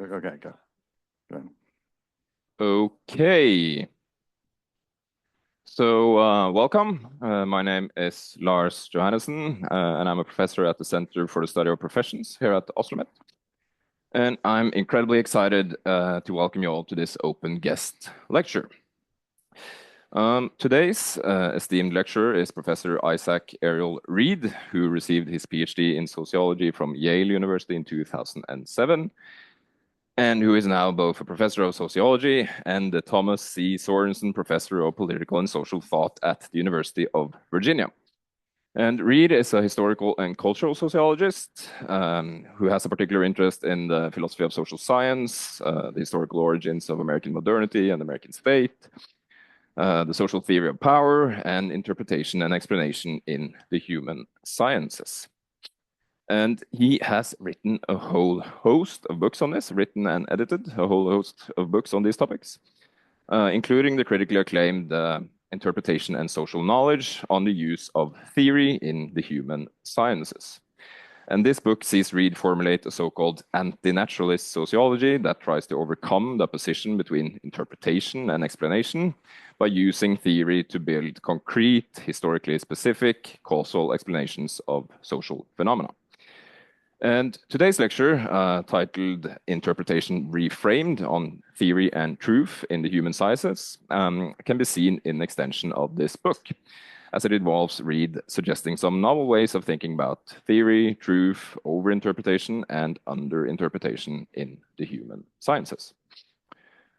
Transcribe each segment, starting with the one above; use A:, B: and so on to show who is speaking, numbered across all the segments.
A: Okay, go.
B: Okay. So welcome. My name is Lars Johannessen, and I'm a professor at the Center for the Study of Professions here at OsloMet. And I'm incredibly excited to welcome you all to this open guest lecture. Today's esteemed lecturer is Professor Ariail Reed, who received his PhD in sociology from Yale University in 2007. And who is now both a professor of sociology and the Thomas C. Sorensen Professor of Political and Social Thought at the University of Virginia. And Reed is a historical and cultural sociologist who has a particular interest in the philosophy of social science, the historical origins of American modernity and American state, the social theory of power, and interpretation and explanation in the human sciences. And he has written a whole host of books on this, written and edited a whole host of books on these topics, including the critically acclaimed Interpretation and Social Knowledge on the Use of Theory in the Human Sciences. And this book sees Reed formulate a so-called anti-naturalist sociology that tries to overcome the opposition between interpretation and explanation by using theory to build concrete, historically specific, causal explanations of social phenomena. And today's lecture, titled Interpretation Reframed on Theory and Truth in the Human Sciences, can be seen in extension of this book, as it involves Reed suggesting some novel ways of thinking about theory, truth, overinterpretation, and underinterpretation in the human sciences.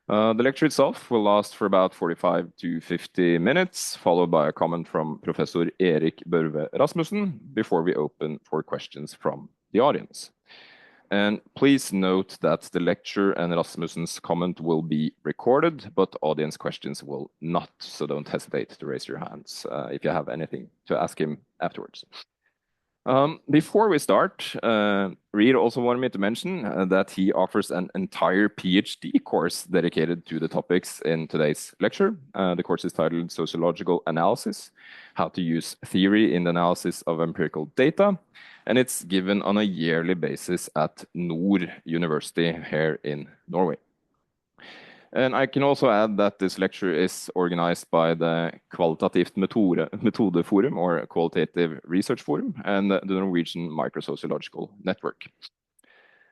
B: The lecture itself will last for about 45 to 50 minutes, followed by a comment from Professor Erik Børve Rasmussen, before we open for questions from the audience. And please note that the lecture and Rasmussen's comment will be recorded, but audience questions will not, so don't hesitate to raise your hands if you have anything to ask him afterwards. Before we start, Reed also wanted me to mention that he offers an entire PhD course dedicated to the topics in today's lecture. The course is titled Sociological Analysis, How to Use Theory in the Analysis of Empirical Data, and it's given on a yearly basis at Nord University here in Norway. And I can also add that this lecture is organized by the Qualitative Metode Forum, or Qualitative Research Forum, and the Norwegian Microsociological network.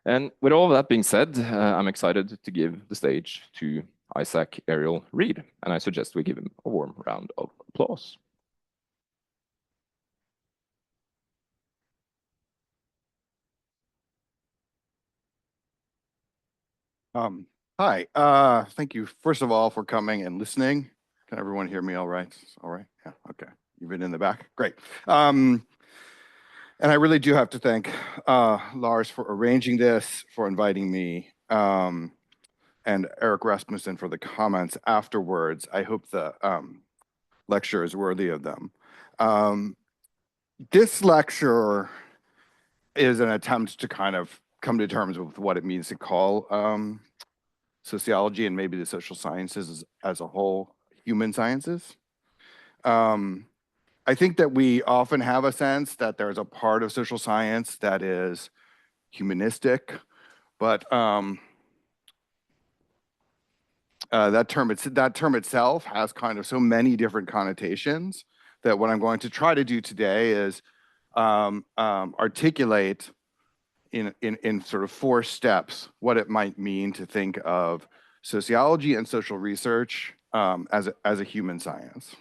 B: And with all of that being said, I'm excited to give the stage to Ariail Reed, and I suggest we give him a warm round of applause.
A: Hi, thank you, first of all, for coming and listening. Can everyone hear me all right? All right, yeah, okay. You've been in the back, great. And I really do have to thank Lars for arranging this, for inviting me, and Erik Rasmussen for the comments afterwards. I hope the lecture is worthy of them. This lecture is an attempt to kind of come to terms with what it means to call sociology and maybe the social sciences as a whole, human sciences. I think that we often have a sense that there's a part of social science that is humanistic, but that term itself has kind of so many different connotations that what I'm going to try to do today is articulate in sort of 4 steps what it might mean to think of sociology and social research as a human science.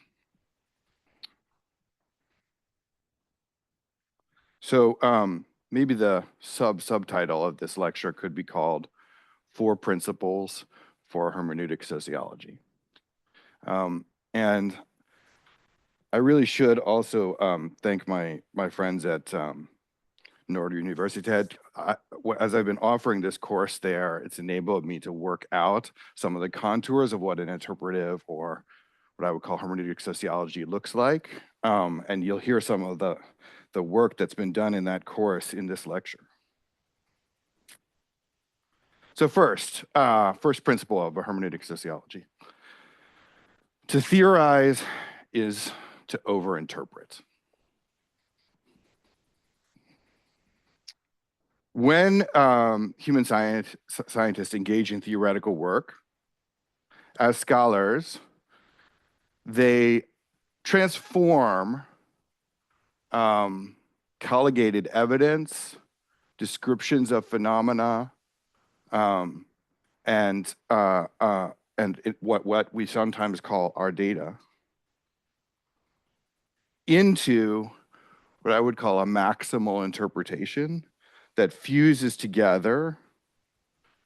A: So maybe the subtitle of this lecture could be called 4 Principles for Hermeneutic Sociology. And I really should also thank my friends at Nord Universitet. As I've been offering this course there, it's enabled me to work out some of the contours of what an interpretive, or what I would call hermeneutic sociology, looks like. And you'll hear some of the work that's been done in that course in this lecture. So first principle of a hermeneutic sociology. To theorize is to overinterpret. when human scientists engage in theoretical work, as scholars, they transform colligated evidence, descriptions of phenomena, and what we sometimes call our data into what I would call a maximal interpretation that fuses together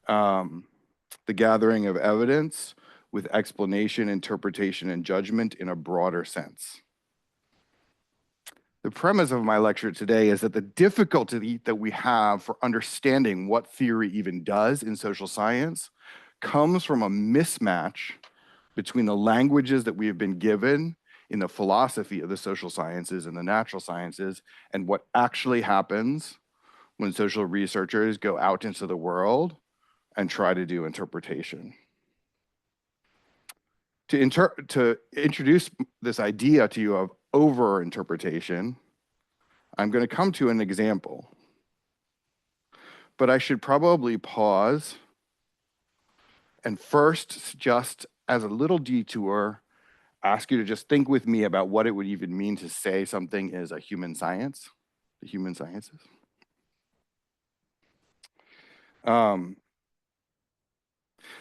A: the gathering of evidence with explanation, interpretation, and judgment in a broader sense. The premise of my lecture today is that the difficulty that we have for understanding what theory even does in social science comes from a mismatch between the languages that we have been given in the philosophy of the social sciences and the natural sciences and what actually happens when social researchers go out into the world and try to do interpretation. To introduce this idea to you of over-interpretation, I'm going to come to an example. But I should probably pause and first, just as a little detour, ask you to just think with me about what it would even mean to say something is a human science, the human sciences. The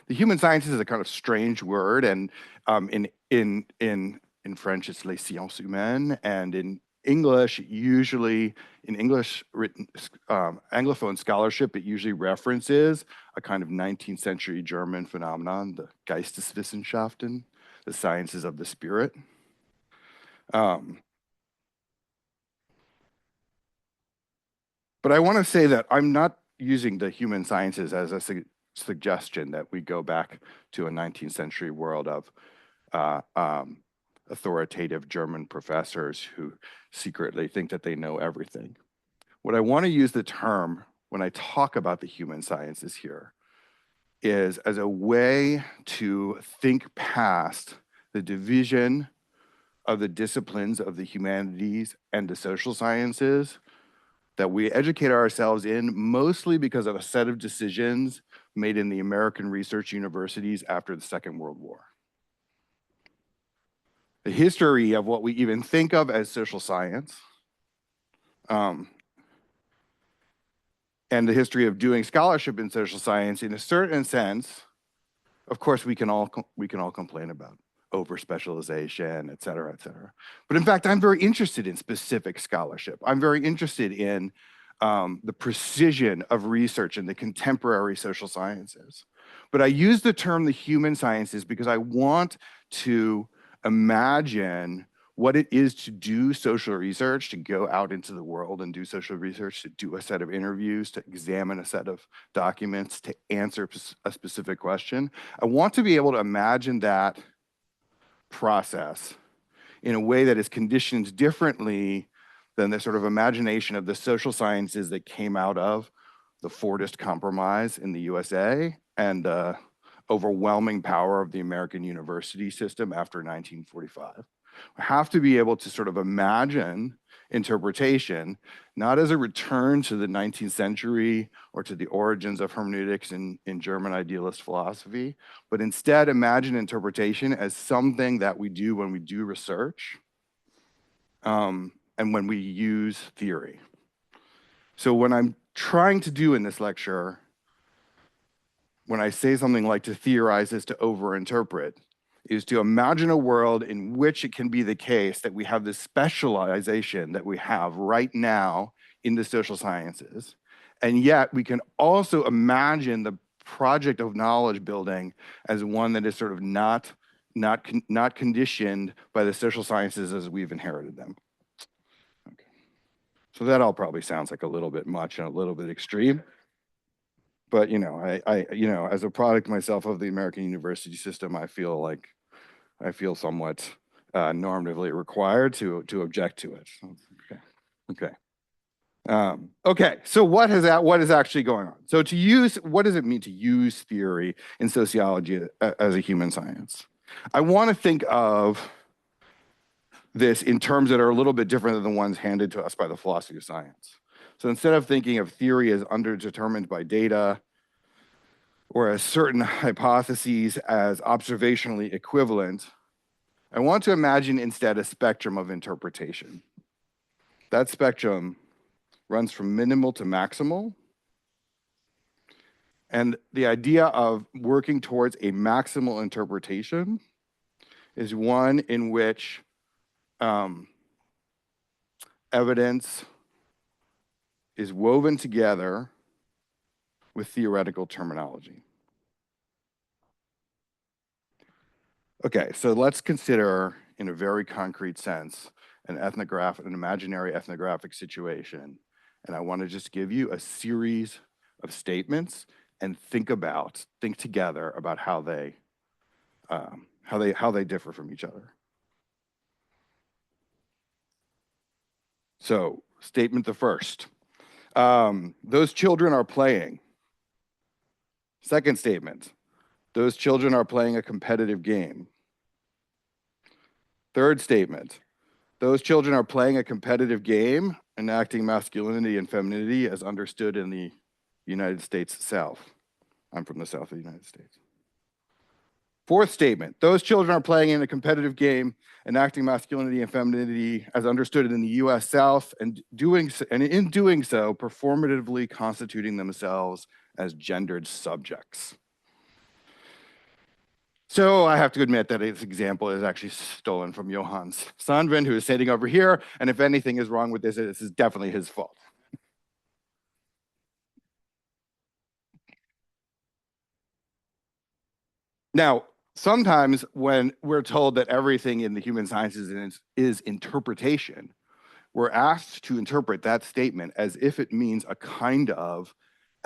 A: human sciences is a kind of strange word, and in French it's les sciences humaines, and in English, usually in English written Anglophone scholarship, it usually references a kind of 19th century German phenomenon, the Geisteswissenschaften, the sciences of the spirit. But I want to say that I'm not using the human sciences as a suggestion that we go back to a 19th century world of authoritative German professors who secretly think that they know everything. What I want to use the term when I talk about the human sciences here is as a way to think past the division of the disciplines of the humanities and the social sciences that we educate ourselves in, mostly because of a set of decisions made in the American research universities after the Second World War. The history of what we even think of as social science, and the history of doing scholarship in social science, in a certain sense, of course, we can all complain about over-specialization, et cetera, et cetera. But in fact, I'm very interested in specific scholarship. I'm very interested in the precision of research in the contemporary social sciences. But I use the term the human sciences because I want to imagine what it is to do social research, to go out into the world and do social research, to do a set of interviews, to examine a set of documents, to answer a specific question. I want to be able to imagine that process in a way that is conditioned differently than the sort of imagination of the social sciences that came out of the Fordist Compromise in the USA and the overwhelming power of the American university system after 1945. We have to be able to sort of imagine interpretation, not as a return to the 19th century or to the origins of hermeneutics in German idealist philosophy, but instead imagine interpretation as something that we do when we do research and when we use theory. So what I'm trying to do in this lecture, when I say something like to theorize is to overinterpret, is to imagine a world in which it can be the case that we have this specialization that we have right now in the social sciences. And yet we can also imagine the project of knowledge building as one that is sort of not conditioned by the social sciences as we've inherited them. Okay. So that all probably sounds like a little bit much and a little bit extreme. But I as a product myself of the American university system, I feel somewhat normatively required to object to it. Okay. So what is actually going on? So what does it mean to use theory in sociology as a human science? I want to think of this in terms that are a little bit different than the ones handed to us by the philosophy of science. So instead of thinking of theory as underdetermined by data or as certain hypotheses as observationally equivalent, I want to imagine instead a spectrum of interpretation. That spectrum runs from minimal to maximal. And the idea of working towards a maximal interpretation is one in which evidence is woven together with theoretical terminology. Okay, so let's consider in a very concrete sense an imaginary ethnographic situation. And I want to just give you a series of statements and think together about how they differ from each other. So, statement the first. Those children are playing. Second statement. Those children are playing a competitive game. Third statement. Those children are playing a competitive game, enacting masculinity and femininity as understood in the United States South. I'm from the South of the United States. Fourth statement, those children are playing in a competitive game, enacting masculinity and femininity as understood in the US South, and in doing so, performatively constituting themselves as gendered subjects. So I have to admit that this example is actually stolen from Johannes Sandven, who is sitting over here, and if anything is wrong with this is definitely his fault. Now, sometimes when we're told that everything in the human sciences is interpretation, we're asked to interpret that statement as if it means a kind of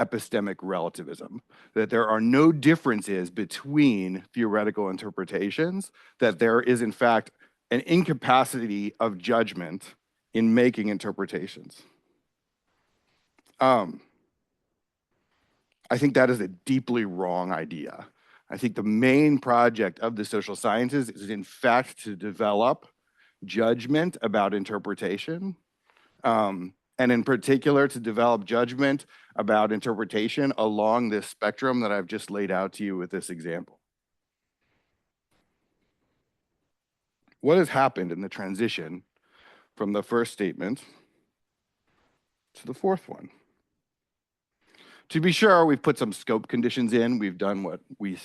A: epistemic relativism, that there are no differences between theoretical interpretations, that there is in fact an incapacity of judgment in making interpretations. I think that is a deeply wrong idea. I think the main project of the social sciences is in fact to develop judgment about interpretation, and in particular to develop judgment about interpretation along this spectrum that I've just laid out to you with this example. What has happened in the transition from the first statement to the fourth one? To be sure, we've put some scope conditions in. We've done what we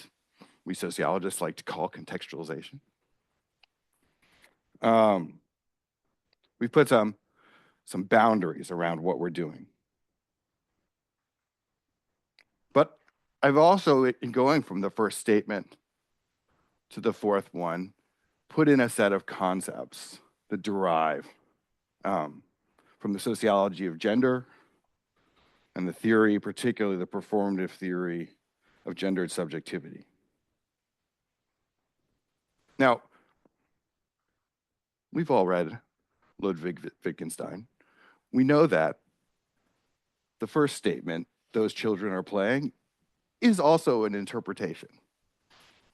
A: sociologists like to call contextualization. We've put some boundaries around what we're doing. But I've also, in going from the first statement to the fourth one, put in a set of concepts that derive from the sociology of gender and the theory, particularly the performative theory of gendered subjectivity. Now, we've all read Ludwig Wittgenstein. We know that the first statement, those children are playing, is also an interpretation.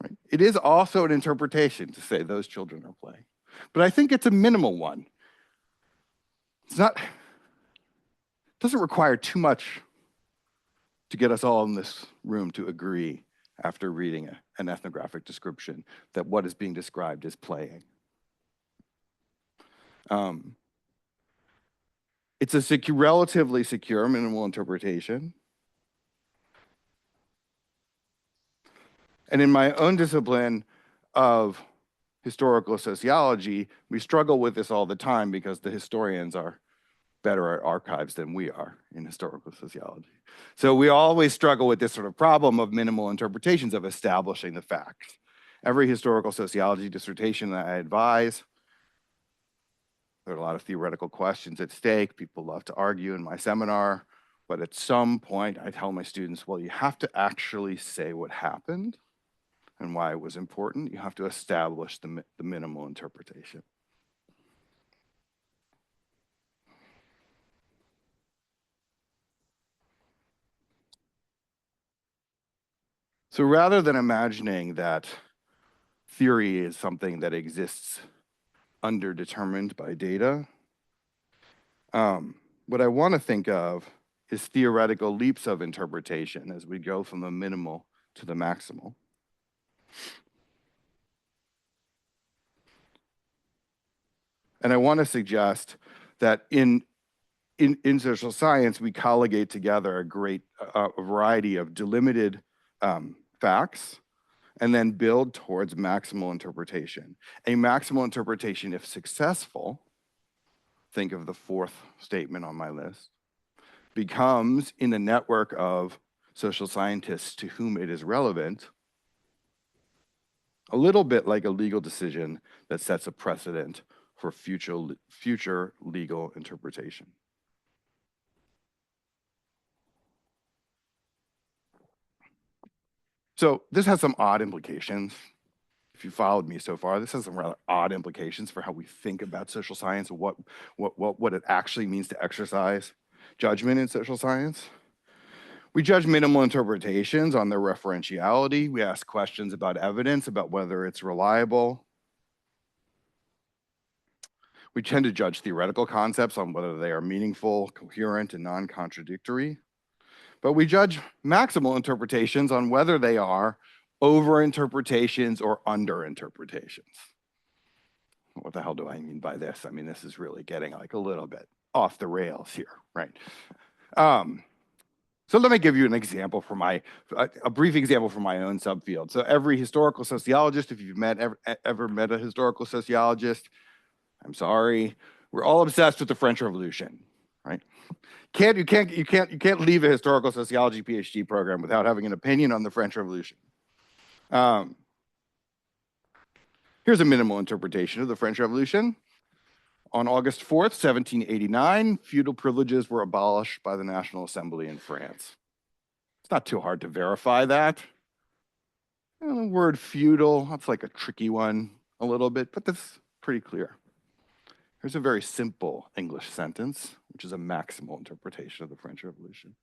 A: Right? It is also an interpretation to say those children are playing. But I think it's a minimal one. It doesn't require too much to get us all in this room to agree after reading an ethnographic description that what is being described is playing. It's a relatively secure minimal interpretation. And in my own discipline of historical sociology, we struggle with this all the time because the historians are better at archives than we are in historical sociology. So we always struggle with this sort of problem of minimal interpretations of establishing the facts. Every historical sociology dissertation that I advise, there are a lot of theoretical questions at stake. People love to argue in my seminar, but at some point I tell my students, well, you have to actually say what happened and why it was important. You have to establish the minimal interpretation. So rather than imagining that theory is something that exists underdetermined by data, what I want to think of is theoretical leaps of interpretation as we go from the minimal to the maximal. And I want to suggest that in social science, we colligate together a variety of delimited facts and then build towards maximal interpretation. A maximal interpretation, if successful, think of the fourth statement on my list, becomes in the network of social scientists to whom it is relevant, a little bit like a legal decision that sets a precedent for future legal interpretation. So this has some odd implications. If you followed me so far, this has some rather odd implications for how we think about social science, what it actually means to exercise judgment in social science. We judge minimal interpretations on their referentiality. We ask questions about evidence, about whether it's reliable. We tend to judge theoretical concepts on whether they are meaningful, coherent, and non-contradictory. But we judge maximal interpretations on whether they are over-interpretations or under-interpretations. What the hell do I mean by this? I mean, this is really getting like a little bit off the rails here, right? So let me give you an example from a brief example from my own subfield. So every historical sociologist, if you've ever met a historical sociologist, I'm sorry, we're all obsessed with the French Revolution, right? You can't leave a historical sociology PhD program without having an opinion on the French Revolution. Here's a minimal interpretation of the French Revolution. On August 4th, 1789, feudal privileges were abolished by the National Assembly in France. It's not too hard to verify that. The word feudal, that's like a tricky one a little bit, but that's pretty clear. Here's a very simple English sentence, which is a maximal interpretation of the French Revolution.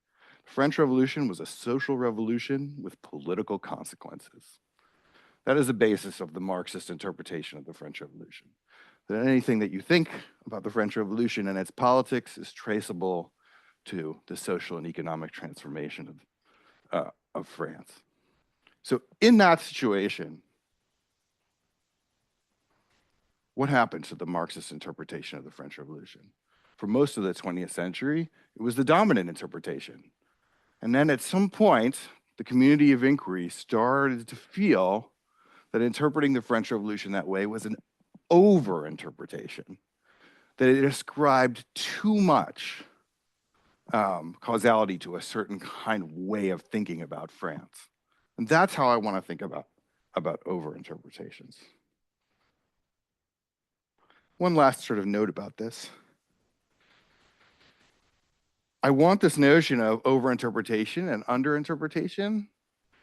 A: The French Revolution was a social revolution with political consequences. That is the basis of the Marxist interpretation of the French Revolution. That anything that you think about the French Revolution and its politics is traceable to the social and economic transformation of France. So in that situation, what happened to the Marxist interpretation of the French Revolution? For most of the 20th century, it was the dominant interpretation. And then at some point, the community of inquiry started to feel that interpreting the French Revolution that way was an over-interpretation, that it ascribed too much causality to a certain kind of way of thinking about France. And that's how I want to think about over-interpretations. One last sort of note about this. I want this notion of over-interpretation and under-interpretation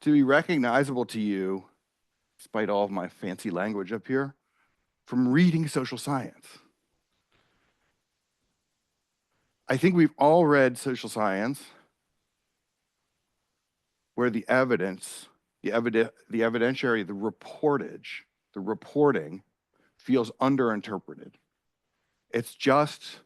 A: to be recognizable to you, despite all of my fancy language up here, from reading social science. I think we've all read social science where the evidence, the evidentiary, the reporting feels underinterpreted. It's just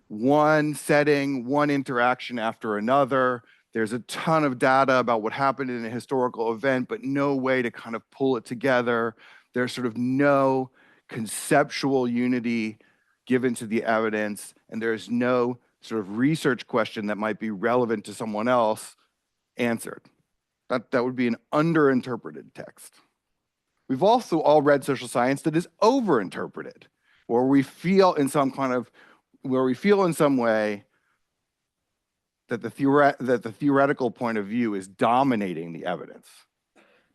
A: one setting, one interaction after another. There's a ton of data about what happened in a historical event, but no way to kind of pull it together. There's sort of no conceptual unity given to the evidence, and there's no sort of research question that might be relevant to someone else answered. That would be an underinterpreted text. We've also all read social science that is overinterpreted, where we feel in some way that the theoretical point of view is dominating the evidence,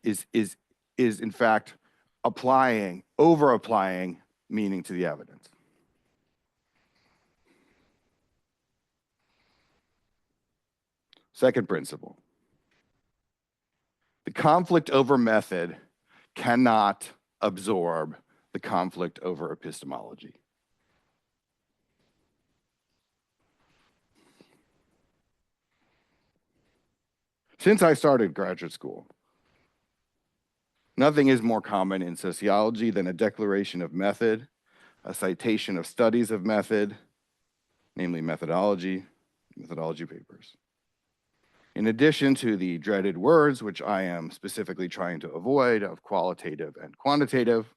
A: is in fact over-applying meaning to the evidence. Second principle. The conflict over method cannot absorb the conflict over epistemology. Since I started graduate school, nothing is more common in sociology than a declaration of method, a citation of studies of method, namely methodology papers. In addition to the dreaded words, which I am specifically trying to avoid, of qualitative and quantitative,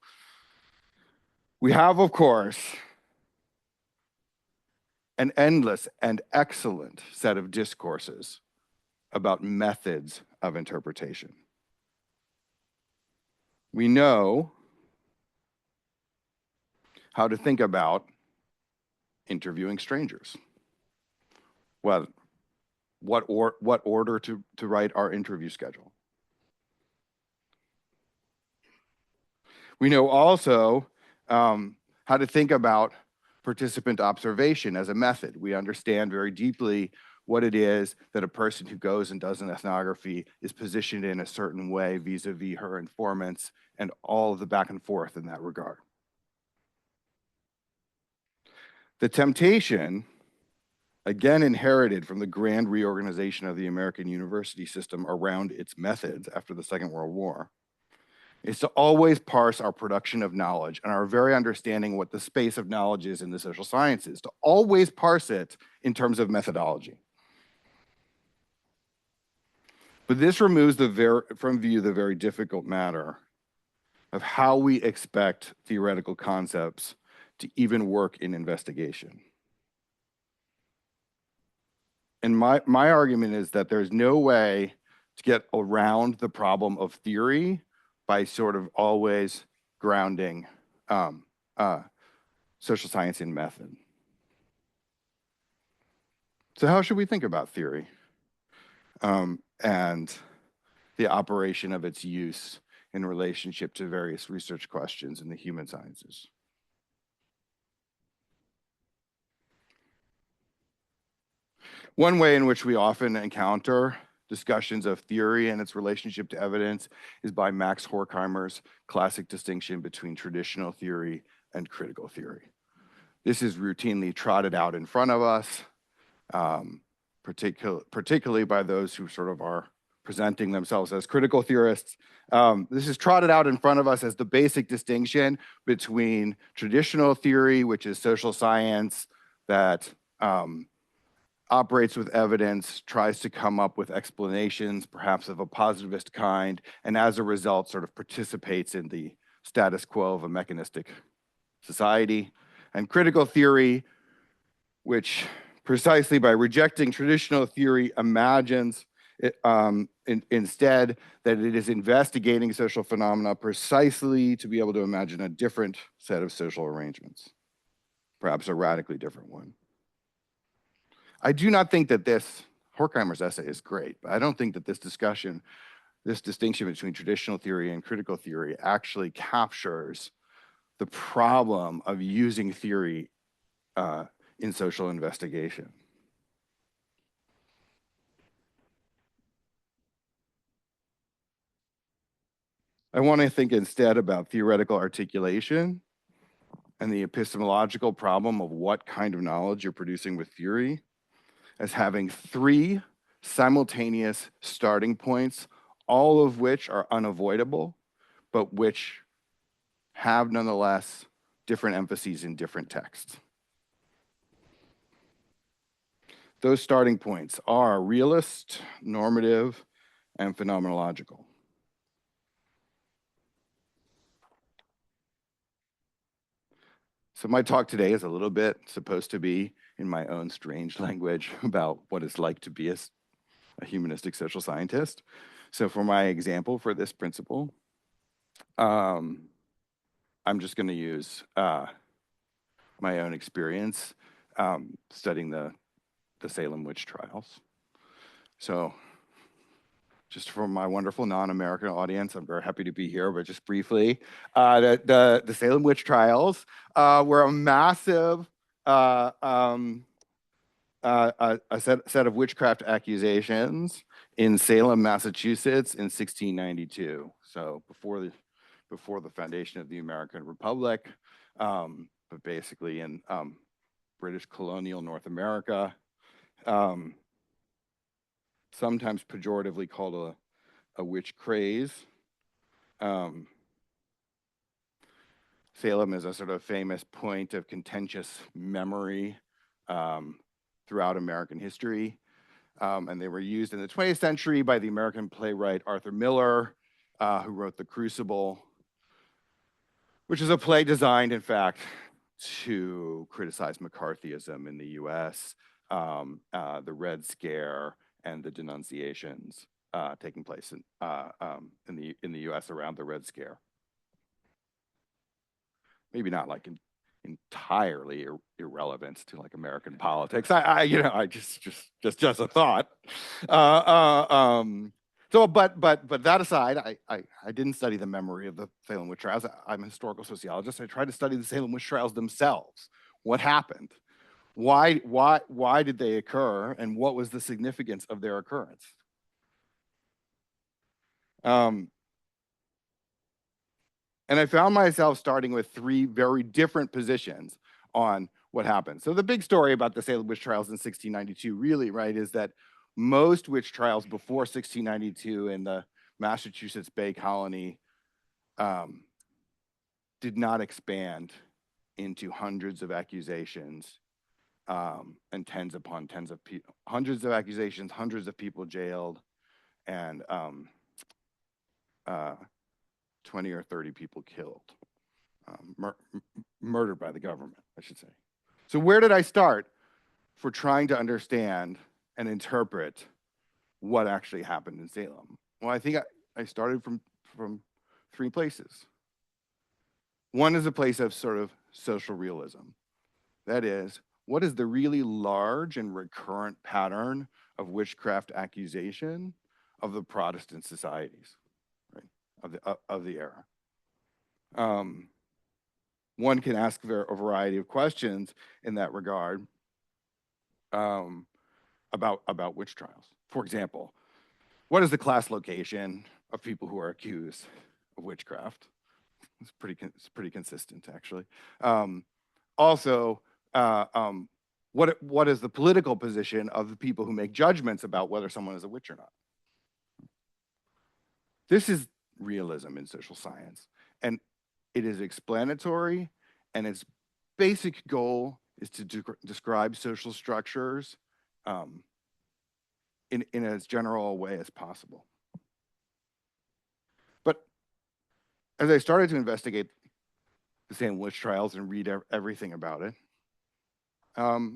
A: we have, of course, an endless and excellent set of discourses about methods of interpretation. We know how to think about interviewing strangers. What order to write our interview schedule. We know also how to think about participant observation as a method. We understand very deeply what it is that a person who goes and does an ethnography is positioned in a certain way vis-a-vis her informants and all of the back and forth in that regard. The temptation, again inherited from the grand reorganization of the American university system around its methods after the Second World War, is to always parse our production of knowledge and our very understanding what the space of knowledge is in the social sciences, to always parse it in terms of methodology. But this removes from view the very difficult matter of how we expect theoretical concepts to even work in investigation. And my argument is that there's no way to get around the problem of theory by sort of always grounding social science in method. So how should we think about theory and the operation of its use in relationship to various research questions in the human sciences? One way in which we often encounter discussions of theory and its relationship to evidence is by Max Horkheimer's classic distinction between traditional theory and critical theory. This is routinely trotted out in front of us, particularly by those who sort of are presenting themselves as critical theorists. This is trotted out in front of us as the basic distinction between traditional theory, which is social science that operates with evidence, tries to come up with explanations, perhaps of a positivist kind, and as a result sort of participates in the status quo of a mechanistic society. And critical theory, which precisely by rejecting traditional theory imagines instead that it is investigating social phenomena precisely to be able to imagine a different set of social arrangements, perhaps a radically different one. I do not think that Horkheimer's essay is great, but I don't think that this discussion, this distinction between traditional theory and critical theory actually captures the problem of using theory in social investigation. I want to think instead about theoretical articulation and the epistemological problem of what kind of knowledge you're producing with theory as having three simultaneous starting points, all of which are unavoidable, but which have nonetheless different emphases in different texts. Those starting points are realist, normative, and phenomenological. So my talk today is a little bit supposed to be in my own strange language about what it's like to be a humanistic social scientist. So for my example for this principle, I'm just going to use my own experience studying the Salem witch trials. So just for my wonderful non-American audience, I'm very happy to be here, but just briefly, the Salem witch trials were a massive a set of witchcraft accusations in Salem, Massachusetts in 1692. So before the foundation of the American Republic, but basically in British colonial North America. Sometimes pejoratively called a witch craze. Salem is a sort of famous point of contentious memory throughout American history. And they were used in the 20th century by the American playwright Arthur Miller, who wrote The Crucible, which is a play designed, in fact, to criticize McCarthyism in the US, the Red Scare, and the denunciations taking place in the US around the Red Scare. Maybe not like entirely irrelevant to like American politics. Just a thought. But that aside, I didn't study the memory of the Salem witch trials. I'm a historical sociologist. I tried to study the Salem witch trials themselves. What happened? Why did they occur? And what was the significance of their occurrence? And I found myself starting with three very different positions on what happened. So the big story about the Salem witch trials in 1692 really, right, is that most witch trials before 1692 in the Massachusetts Bay Colony did not expand into hundreds of accusations and tens upon tens of people, hundreds of accusations, hundreds of people jailed, and 20 or 30 people killed, murdered by the government, I should say. So where did I start for trying to understand and interpret what actually happened in Salem? Well, I think I started from three places. One is a place of sort of social realism. That is, what is the really large and recurrent pattern of witchcraft accusation of the Protestant societies? Of the era. One can ask a variety of questions in that regard about witch trials. For example, what is the class location of people who are accused of witchcraft? It's pretty consistent, actually. Also, what is the political position of the people who make judgments about whether someone is a witch or not? This is realism in social science, and it is explanatory, and its basic goal is to describe social structures in as general a way as possible. But as I started to investigate the Salem witch trials and read everything about it, I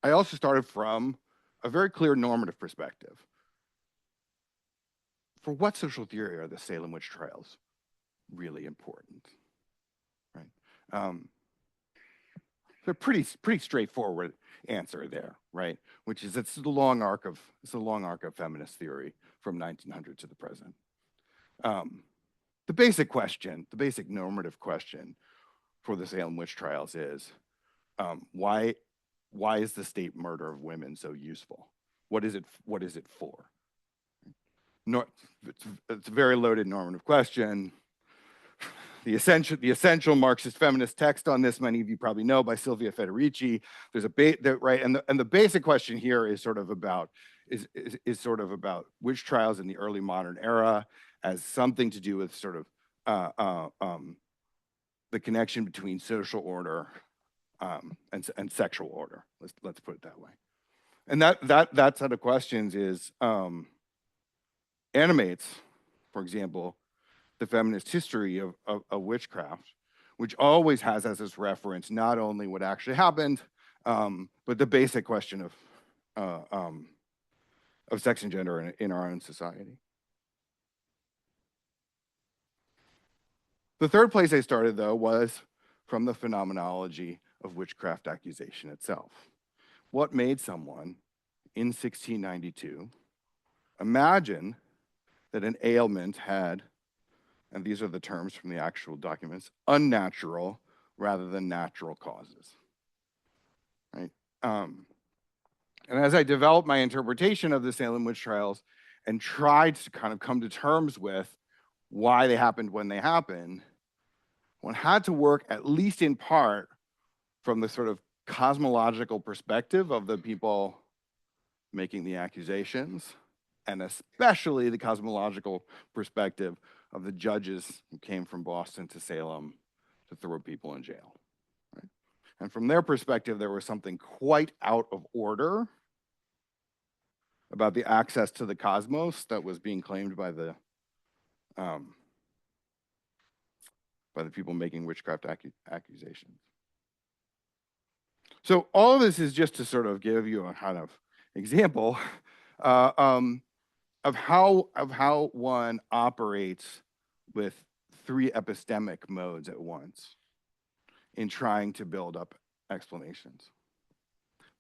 A: also started from a very clear normative perspective. For what social theory are the Salem witch trials really important? Right? They're pretty straightforward answer there, right? Which is it's the long arc of feminist theory from 1900 to the present. The basic normative question for the Salem witch trials is why is the state murder of women so useful? What is it for? It's a very loaded normative question. The essential Marxist feminist text on this, many of you probably know, by Silvia Federici. There's right, and the basic question here is sort of about witch trials in the early modern era as something to do with sort of the connection between social order and sexual order. Let's put it that way. And that set of questions is animates, for example, the feminist history of witchcraft, which always has as its reference not only what actually happened, but the basic question of sex and gender in our own society. The third place I started, though, was from the phenomenology of witchcraft accusation itself. What made someone in 1692 imagine that an ailment had, and these are the terms from the actual documents, unnatural rather than natural causes, right? And as I developed my interpretation of the Salem witch trials and tried to kind of come to terms with why they happened when they happened, one had to work at least in part from the sort of cosmological perspective of the people making the accusations, and especially the cosmological perspective of the judges who came from Boston to Salem to throw people in jail. Right? And from their perspective, there was something quite out of order about the access to the cosmos that was being claimed by the people making witchcraft accusations. So all of this is just to sort of give you a kind of example of how one operates with three epistemic modes at once in trying to build up explanations.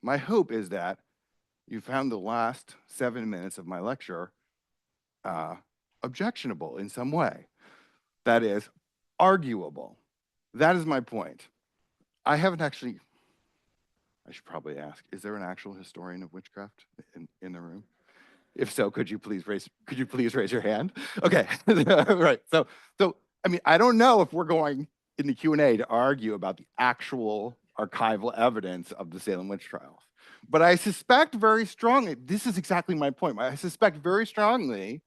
A: My hope is that you found the last 7 minutes of my lecture objectionable in some way. That is, arguable. That is my point. I haven't actually, I should probably ask, is there an actual historian of witchcraft in the room? If so, could you please raise your hand? Okay, right. So I mean, I don't know if we're going in the Q&A to argue about the actual archival evidence of the Salem witch trials. But I suspect very strongly, this is exactly my point. I suspect very strongly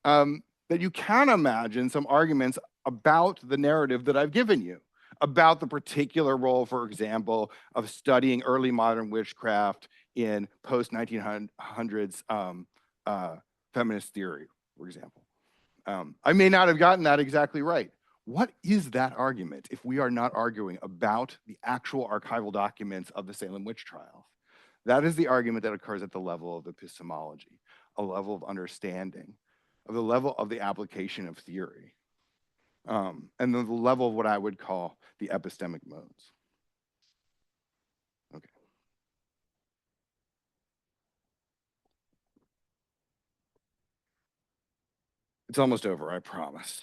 A: that you can imagine some arguments about the narrative that I've given you, about the particular role, for example, of studying early modern witchcraft in post-1900s feminist theory, for example. I may not have gotten that exactly right. What is that argument if we are not arguing about the actual archival documents of the Salem witch trials? That is the argument that occurs at the level of epistemology, a level of understanding, of the level of the application of theory, and then the level of what I would call the epistemic modes. Okay. It's almost over, I promise.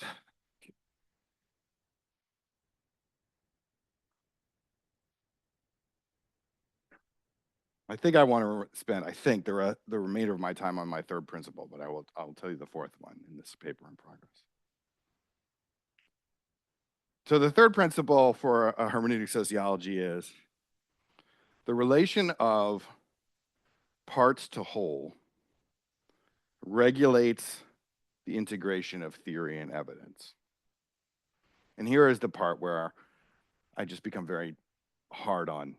A: I think I want to spend, the remainder of my time on my third principle, but I'll tell you the fourth one in this paper in progress. So the third principle for a hermeneutic sociology is the relation of parts to whole regulates the integration of theory and evidence. And here is the part where I just become very hard on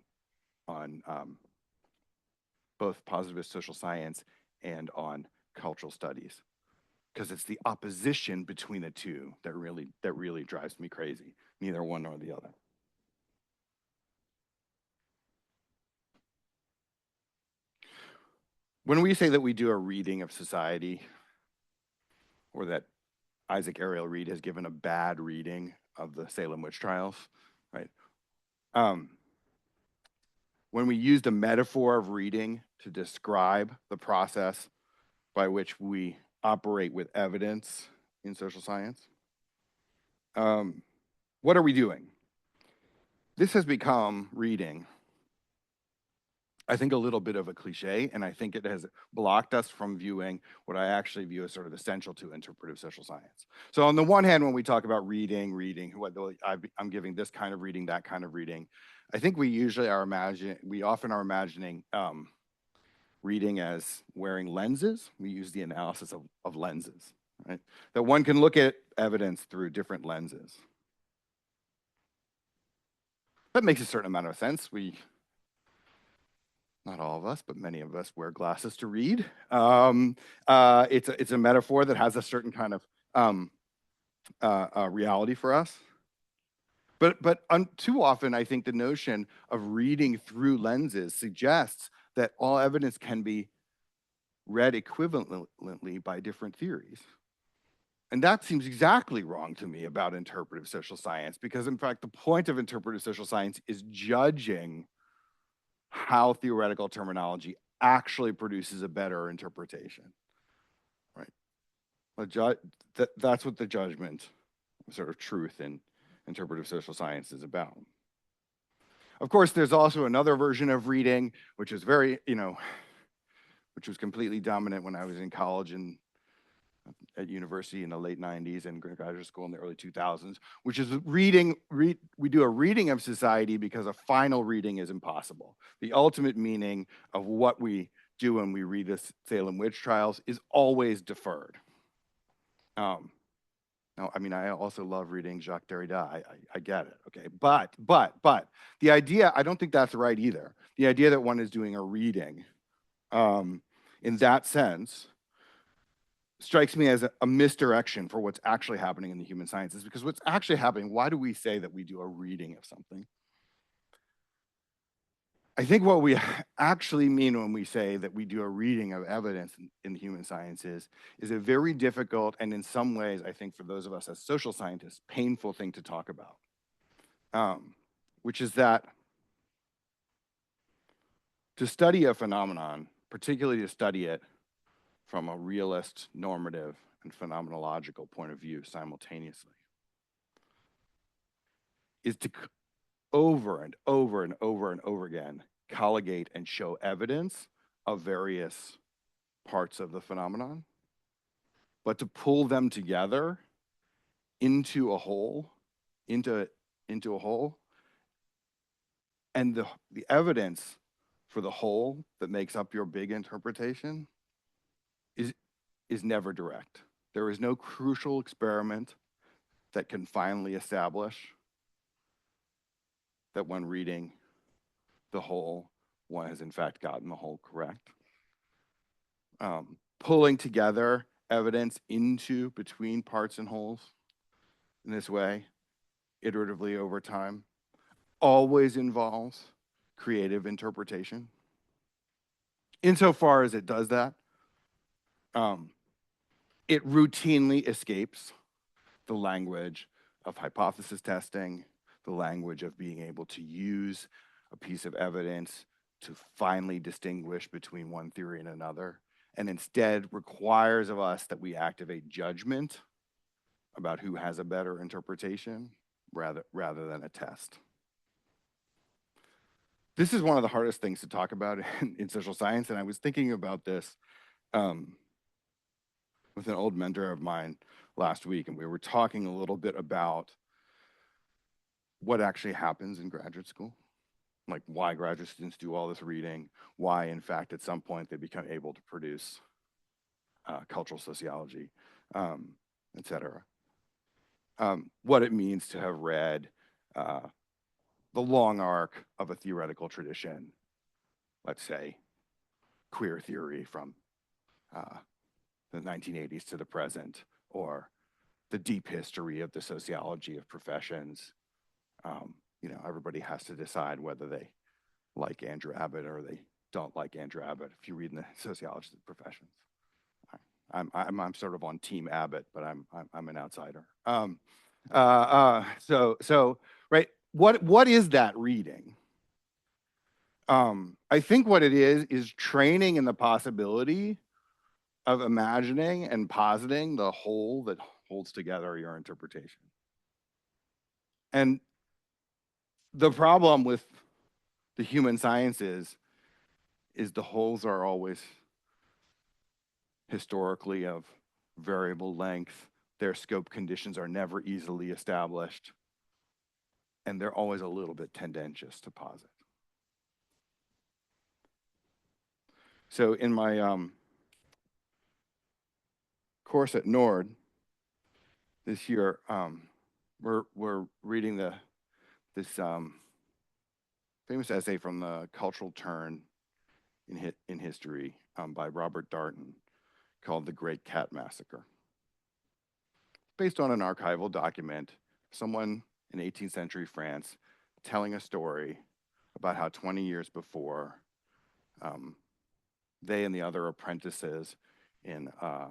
A: both positivist social science and on cultural studies, because it's the opposition between the two that really drives me crazy. Neither one nor the other. When we say that we do a reading of society, or that Ariail Reed has given a bad reading of the Salem witch trials, right? When we used a metaphor of reading to describe the process by which we operate with evidence in social science, what are we doing? This has become reading, I think, a little bit of a cliche, and I think it has blocked us from viewing what I actually view as sort of essential to interpretive social science. So on the one hand, when we talk about reading, I'm giving this kind of reading, that kind of reading, I think we often are imagining reading as wearing lenses. We use the analysis of lenses, right? That one can look at evidence through different lenses. That makes a certain amount of sense. Not all of us, but many of us wear glasses to read. It's a metaphor that has a certain kind of reality for us. But too often, I think the notion of reading through lenses suggests that all evidence can be read equivalently by different theories. And that seems exactly wrong to me about interpretive social science, because in fact, the point of interpretive social science is judging how theoretical terminology actually produces a better interpretation, right? That's what the judgment, sort of truth in interpretive social science is about. Of course, there's also another version of reading, which is which was completely dominant when I was in college and at university in the late 90s and graduate school in the early 2000s, which is reading. We do a reading of society because a final reading is impossible. The ultimate meaning of what we do when we read the Salem witch trials is always deferred. Now, I mean, I also love reading Jacques Derrida. I get it, okay? But the idea, I don't think that's right either. The idea that one is doing a reading in that sense strikes me as a misdirection for what's actually happening in the human sciences, because what's actually happening, why do we say that we do a reading of something? I think what we actually mean when we say that we do a reading of evidence in the human sciences is a very difficult, and in some ways, I think for those of us as social scientists, painful thing to talk about, which is that to study a phenomenon, particularly to study it from a realist, normative, and phenomenological point of view simultaneously, is to over and over and over and over again colligate and show evidence of various parts of the phenomenon, but to pull them together into a whole, into a whole, and the evidence for the whole that makes up your big interpretation is never direct. There is no crucial experiment that can finally establish that when reading the whole, one has in fact gotten the whole correct. Pulling together evidence into between parts and wholes in this way, iteratively over time, always involves creative interpretation. Insofar as it does that, it routinely escapes the language of hypothesis testing, the language of being able to use a piece of evidence to finally distinguish between one theory and another, and instead requires of us that we activate judgment about who has a better interpretation rather than a test. This is one of the hardest things to talk about in social science, and I was thinking about this with an old mentor of mine last week, and we were talking a little bit about what actually happens in graduate school, like why graduate students do all this reading, why, in fact, at some point they become able to produce cultural sociology, et cetera. What it means to have read the long arc of a theoretical tradition, let's say queer theory from the 1980s to the present, or the deep history of the sociology of professions. You know, everybody has to decide whether they like Andrew Abbott or they don't like Andrew Abbott if you read in the sociology of the professions. I'm sort of on Team Abbott, but I'm an outsider. So right, what is that reading? I think what it is training in the possibility of imagining and positing the whole that holds together your interpretation. And the problem with the human sciences is the wholes are always historically of variable length. Their scope conditions are never easily established. And they're always a little bit tendentious to posit. So in my course at Nord this year, we're reading this famous essay from the cultural turn in history by Robert Darnton called The Great Cat Massacre. Based on an archival document, someone in 18th century France telling a story about how 20 years before, they and the other apprentices in a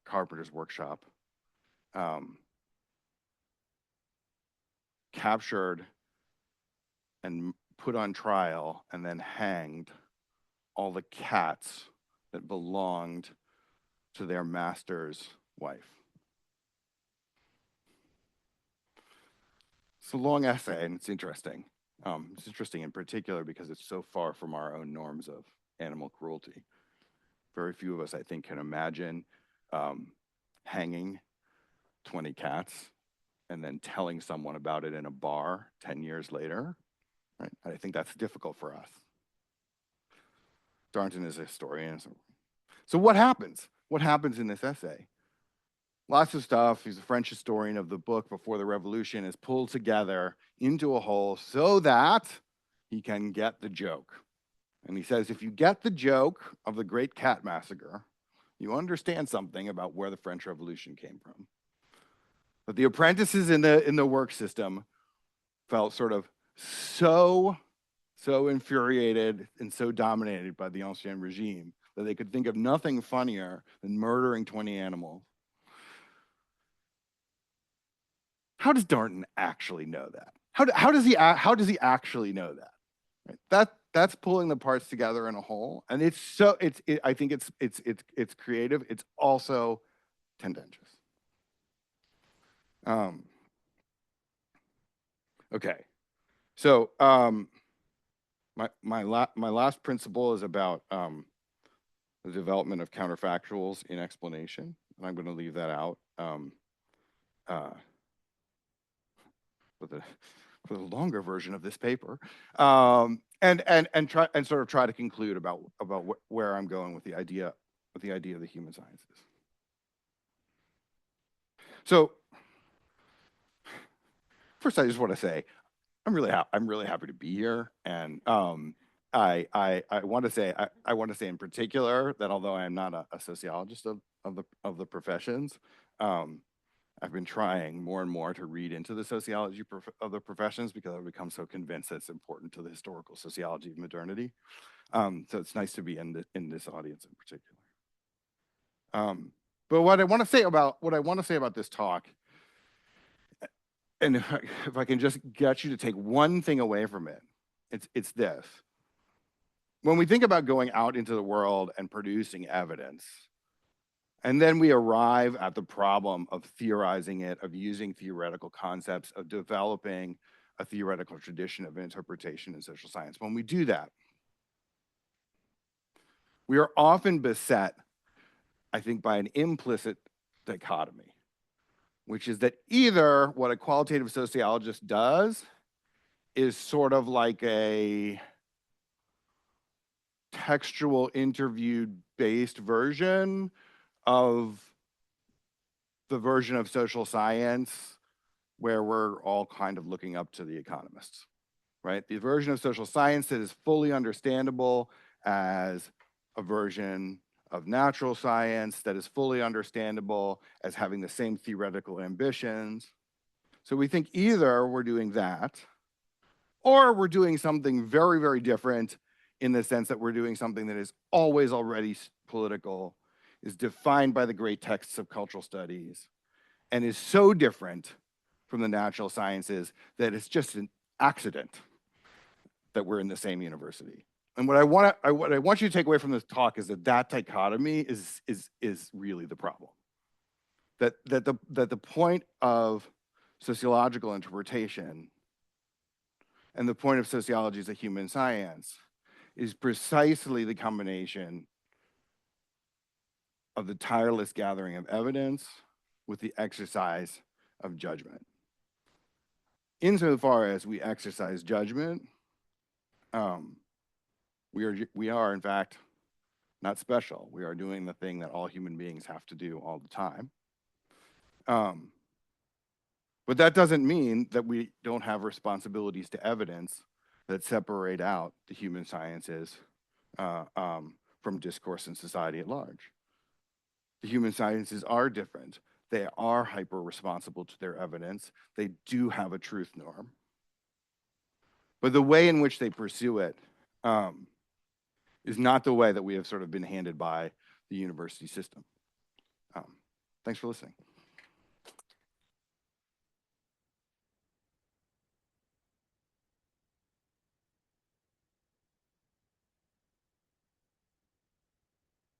A: carpenter's workshop captured and put on trial and then hanged all the cats that belonged to their master's wife. It's a long essay and it's interesting. It's interesting in particular because it's so far from our own norms of animal cruelty. Very few of us, I think, can imagine hanging 20 cats and then telling someone about it in a bar 10 years later. Right? I think that's difficult for us. Darnton is a historian. So what happens? What happens in this essay? lots of stuff. He's a French historian of the book Before the Revolution, is pulled together into a whole so that he can get the joke. And he says, if you get the joke of the Great Cat Massacre, you understand something about where the French Revolution came from. But the apprentices in the work system felt sort of so infuriated and so dominated by the ancien regime that they could think of nothing funnier than murdering 20 animals. How does Darnton actually know that? How does he actually know that? Right? That's pulling the parts together in a whole, and I think it's creative. It's also tendentious. Okay, so my last principle is about the development of counterfactuals in explanation, and I'm going to leave that out for the longer version of this paper, and try to conclude about where I'm going with the idea of the human sciences. So first, I just want to say I'm really happy to be here, and I want to say in particular that although I am not a sociologist of the professions, I've been trying more and more to read into the sociology of the professions because I've become so convinced that it's important to the historical sociology of modernity. So it's nice to be in this audience in particular. But what I want to say about this talk, and if I can just get you to take one thing away from it, it's this. When we think about going out into the world and producing evidence, and then we arrive at the problem of theorizing it, of using theoretical concepts, of developing a theoretical tradition of interpretation in social science. When we do that, we are often beset, I think, by an implicit dichotomy, which is that either what a qualitative sociologist does is sort of like a textual interview-based version of the version of social science where we're all kind of looking up to the economists, right? The version of social science that is fully understandable as a version of natural science that is fully understandable as having the same theoretical ambitions. So we think either we're doing that or we're doing something very, very different in the sense that we're doing something that is always already political, is defined by the great texts of cultural studies, and is so different from the natural sciences that it's just an accident that we're in the same university. And what I want you to take away from this talk is that dichotomy is really the problem. That the point of sociological interpretation and the point of sociology as a human science is precisely the combination of the tireless gathering of evidence with the exercise of judgment. Insofar as we exercise judgment, we are in fact not special. We are doing the thing that all human beings have to do all the time. But that doesn't mean that we don't have responsibilities to evidence that separate out the human sciences from discourse in society at large. The human sciences are different. They are hyper-responsible to their evidence. They do have a truth norm. But the way in which they pursue it is not the way that we have sort of been handed by the university system. Thanks for listening.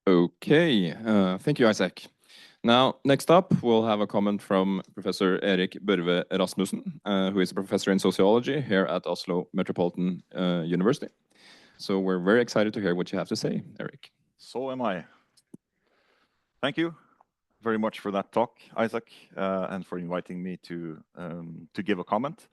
B: Okay, thank you, Isaac. Now, next up, we'll have a comment from Professor Erik Børve Rasmussen, who is a professor in sociology here at Oslo Metropolitan University. So we're very excited to hear what you have to say, Erik.
C: So am I. Thank you very much for that talk, Isaac, and for inviting me to give a comment.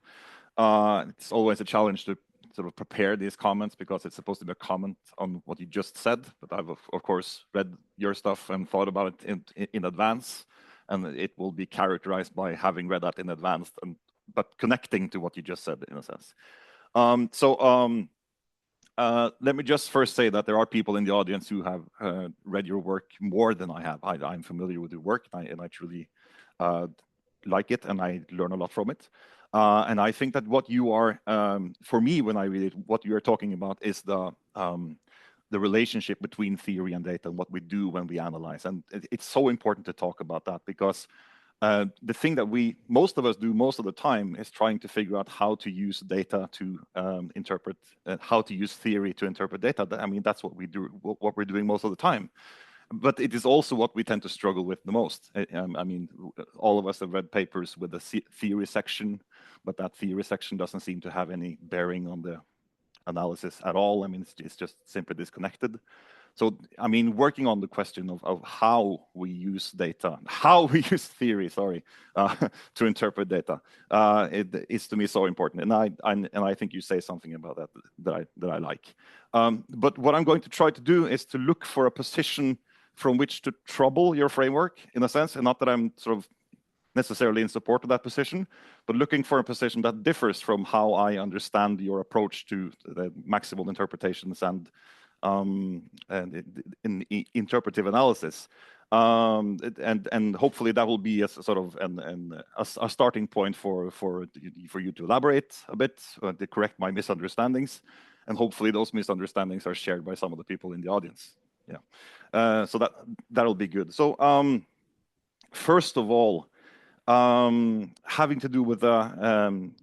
C: It's always a challenge to sort of prepare these comments because it's supposed to be a comment on what you just said, but I've of course read your stuff and thought about it in advance, and it will be characterized by having read that in advance, but connecting to what you just said in a sense. Let me just first say that there are people in the audience who have read your work more than I have. I'm familiar with your work, and I truly like it, and I learn a lot from it. And I think that what you are, for me, when I read it, what you are talking about is the relationship between theory and data and what we do when we analyze. And it's so important to talk about that, because the thing that most of us do most of the time is trying to figure out how to use data to interpret, how to use theory to interpret data. I mean, that's what we do, what we're doing most of the time. But it is also what we tend to struggle with the most. I mean, all of us have read papers with a theory section, but that theory section doesn't seem to have any bearing on the analysis at all. I mean, it's just simply disconnected. So, I mean, working on the question of how we use data, how we use theory, sorry, to interpret data, it is to me so important. And I think you say something about that I like. But what I'm going to try to do is to look for a position from which to trouble your framework, in a sense, and not that I'm sort of necessarily in support of that position, but looking for a position that differs from how I understand your approach to the maximal interpretations and in interpretive analysis. And hopefully that will be a sort of a starting point for you to elaborate a bit, to correct my misunderstandings, and hopefully those misunderstandings are shared by some of the people in the audience. Yeah, so that'll be good. So first of all, having to do with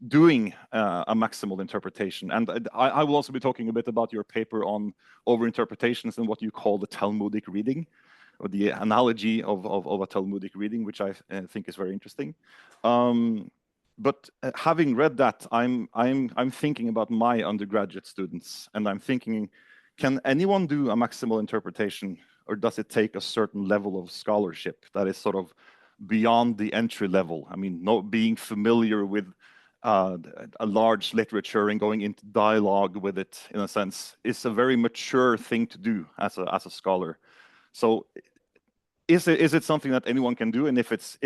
C: doing a maximal interpretation. And I will also be talking a bit about your paper on overinterpretations and what you call the Talmudic reading, or the analogy of a Talmudic reading, which I think is very interesting. But having read that, I'm thinking about my undergraduate students, and I'm thinking, can anyone do a maximal interpretation, or does it take a certain level of scholarship that is sort of beyond the entry level? I mean, not being familiar with a large literature and going into dialogue with it, in a sense, is a very mature thing to do as a scholar. So is it something that anyone can do? And if it's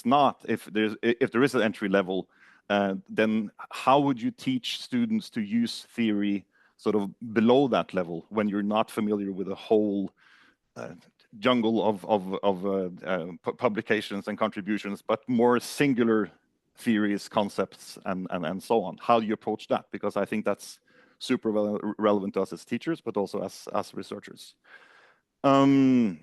C: not, if there is an entry level, then how would you teach students to use theory sort of below that level when you're not familiar with a whole jungle of publications and contributions, but more singular theories, concepts, and so on? How do you approach that? Because I think that's super relevant to us as teachers, but also as researchers. The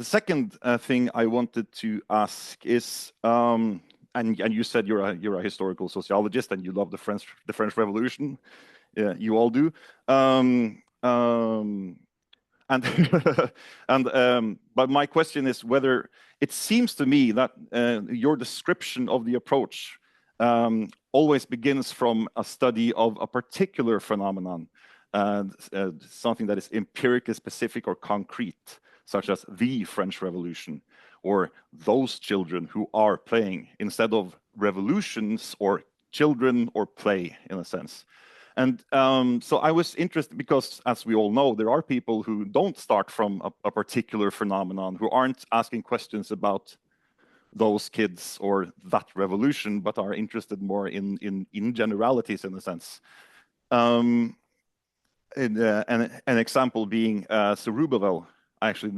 C: second thing I wanted to ask is, and you said you're a historical sociologist and you love the French Revolution. You all do. But my question is whether it seems to me that your description of the approach always begins from a study of a particular phenomenon, something that is empirically specific or concrete, such as the French Revolution, or those children who are playing, instead of revolutions or children or play, in a sense. And so I was interested because, as we all know, there are people who don't start from a particular phenomenon, who aren't asking questions about those kids or that revolution, but are interested more in generalities, in a sense. An example being Zerubbabel. I actually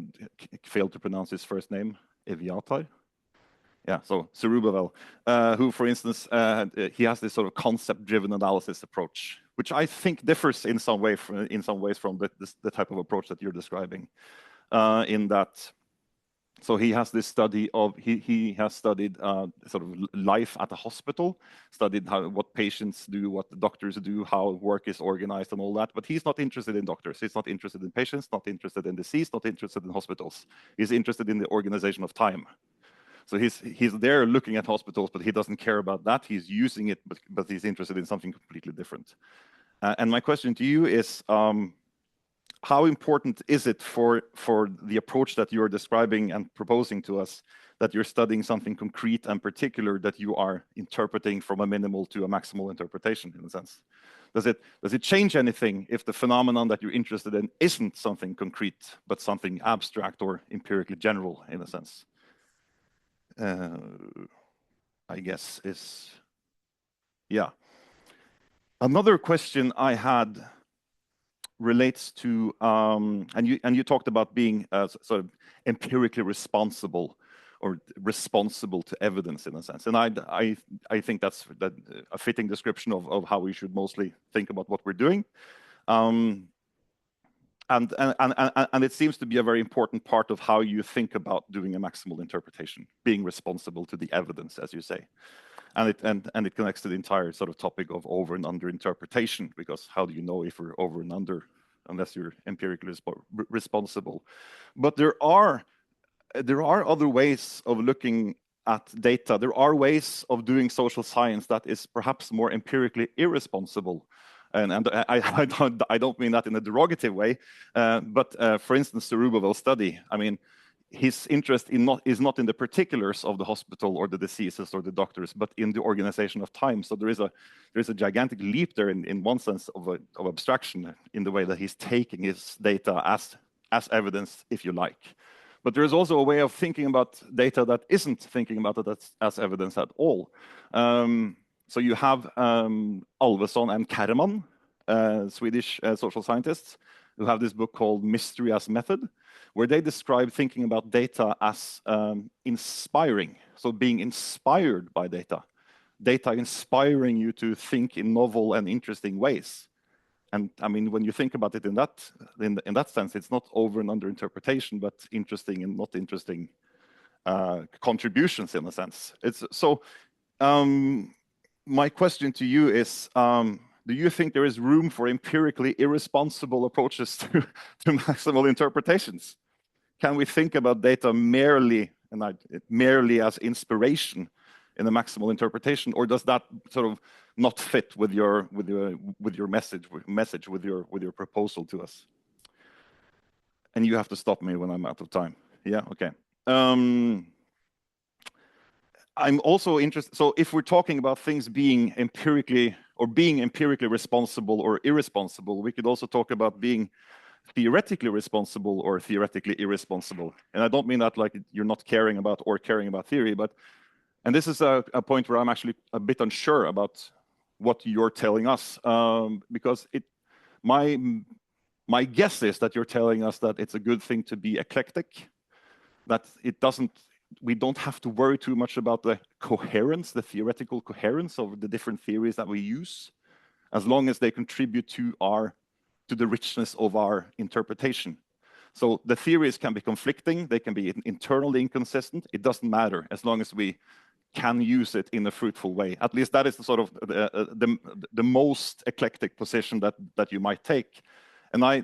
C: failed to pronounce his first name, Eviatar. Yeah, so Zerubbabel, who, for instance, he has this sort of concept-driven analysis approach, which I think differs in some ways from the type of approach that you're describing. In that, so he has this study of he has studied sort of life at a hospital, studied what patients do, what the doctors do, how work is organized, and all that. But he's not interested in doctors. He's not interested in patients. Not interested in disease. Not interested in hospitals. He's interested in the organization of time. So he's there looking at hospitals, but he doesn't care about that. He's using it, but he's interested in something completely different. And my question to you is, how important is it for the approach that you're describing and proposing to us, that you're studying something concrete and particular that you are interpreting from a minimal to a maximal interpretation, in a sense? Does it change anything if the phenomenon that you're interested in isn't something concrete, but something abstract or empirically general, in a sense? I guess is, yeah. Another question I had relates to, and you talked about being sort of empirically responsible or responsible to evidence in a sense. And I think that's a fitting description of how we should mostly think about what we're doing. And it seems to be a very important part of how you think about doing a maximal interpretation, being responsible to the evidence, as you say. And it connects to the entire sort of topic of over and under interpretation, because how do you know if we're over and under unless you're empirically responsible? But there are other ways of looking at data. There are ways of doing social science that is perhaps more empirically irresponsible. And I don't mean that in a derogative way, but for instance, the Ruboville study, I mean, his interest is not in the particulars of the hospital or the diseases or the doctors, but in the organization of time. So there is a gigantic leap there in one sense of abstraction in the way that he's taking his data as evidence, if you like. But there is also a way of thinking about data that isn't thinking about it as evidence at all. So you have Alvesson and Kärrman, Swedish social scientists, who have this book called Mystery as Method, where they describe thinking about data as inspiring. So being inspired by data inspiring you to think in novel and interesting ways. And I mean, when you think about it in that sense, it's not over and under interpretation, but interesting and not interesting contributions in a sense. My question to you is, do you think there is room for empirically irresponsible approaches to maximal interpretations? Can we think about data merely as inspiration in a maximal interpretation, or does that sort of not fit with your message, with your proposal to us? And you have to stop me when I'm out of time. Yeah, okay. I'm also interested, so if we're talking about things being empirically responsible or irresponsible, we could also talk about being theoretically responsible or theoretically irresponsible. And I don't mean that like you're not caring about theory, but, and this is a point where I'm actually a bit unsure about what you're telling us, because my guess is that you're telling us that it's a good thing to be eclectic, that we don't have to worry too much about the coherence, the theoretical coherence of the different theories that we use, as long as they contribute to the richness of our interpretation. So the theories can be conflicting, they can be internally inconsistent, it doesn't matter, as long as we can use it in a fruitful way. At least that is the sort of the most eclectic position that you might take. And I,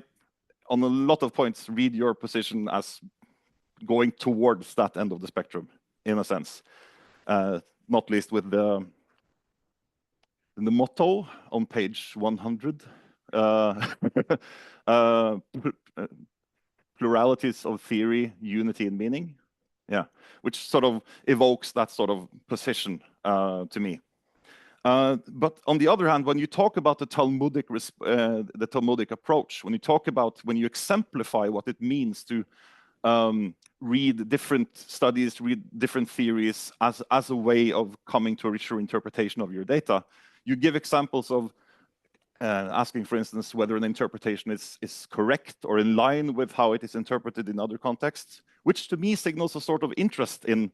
C: on a lot of points, read your position as going towards that end of the spectrum, in a sense, not least with the motto on page 100, pluralities of theory, unity in meaning, yeah, which sort of evokes that sort of position to me. But on the other hand, when you talk about the Talmudic approach, when you exemplify what it means to read different studies, read different theories as a way of coming to a richer interpretation of your data, you give examples of asking, for instance, whether an interpretation is correct or in line with how it is interpreted in other contexts, which to me signals a sort of interest in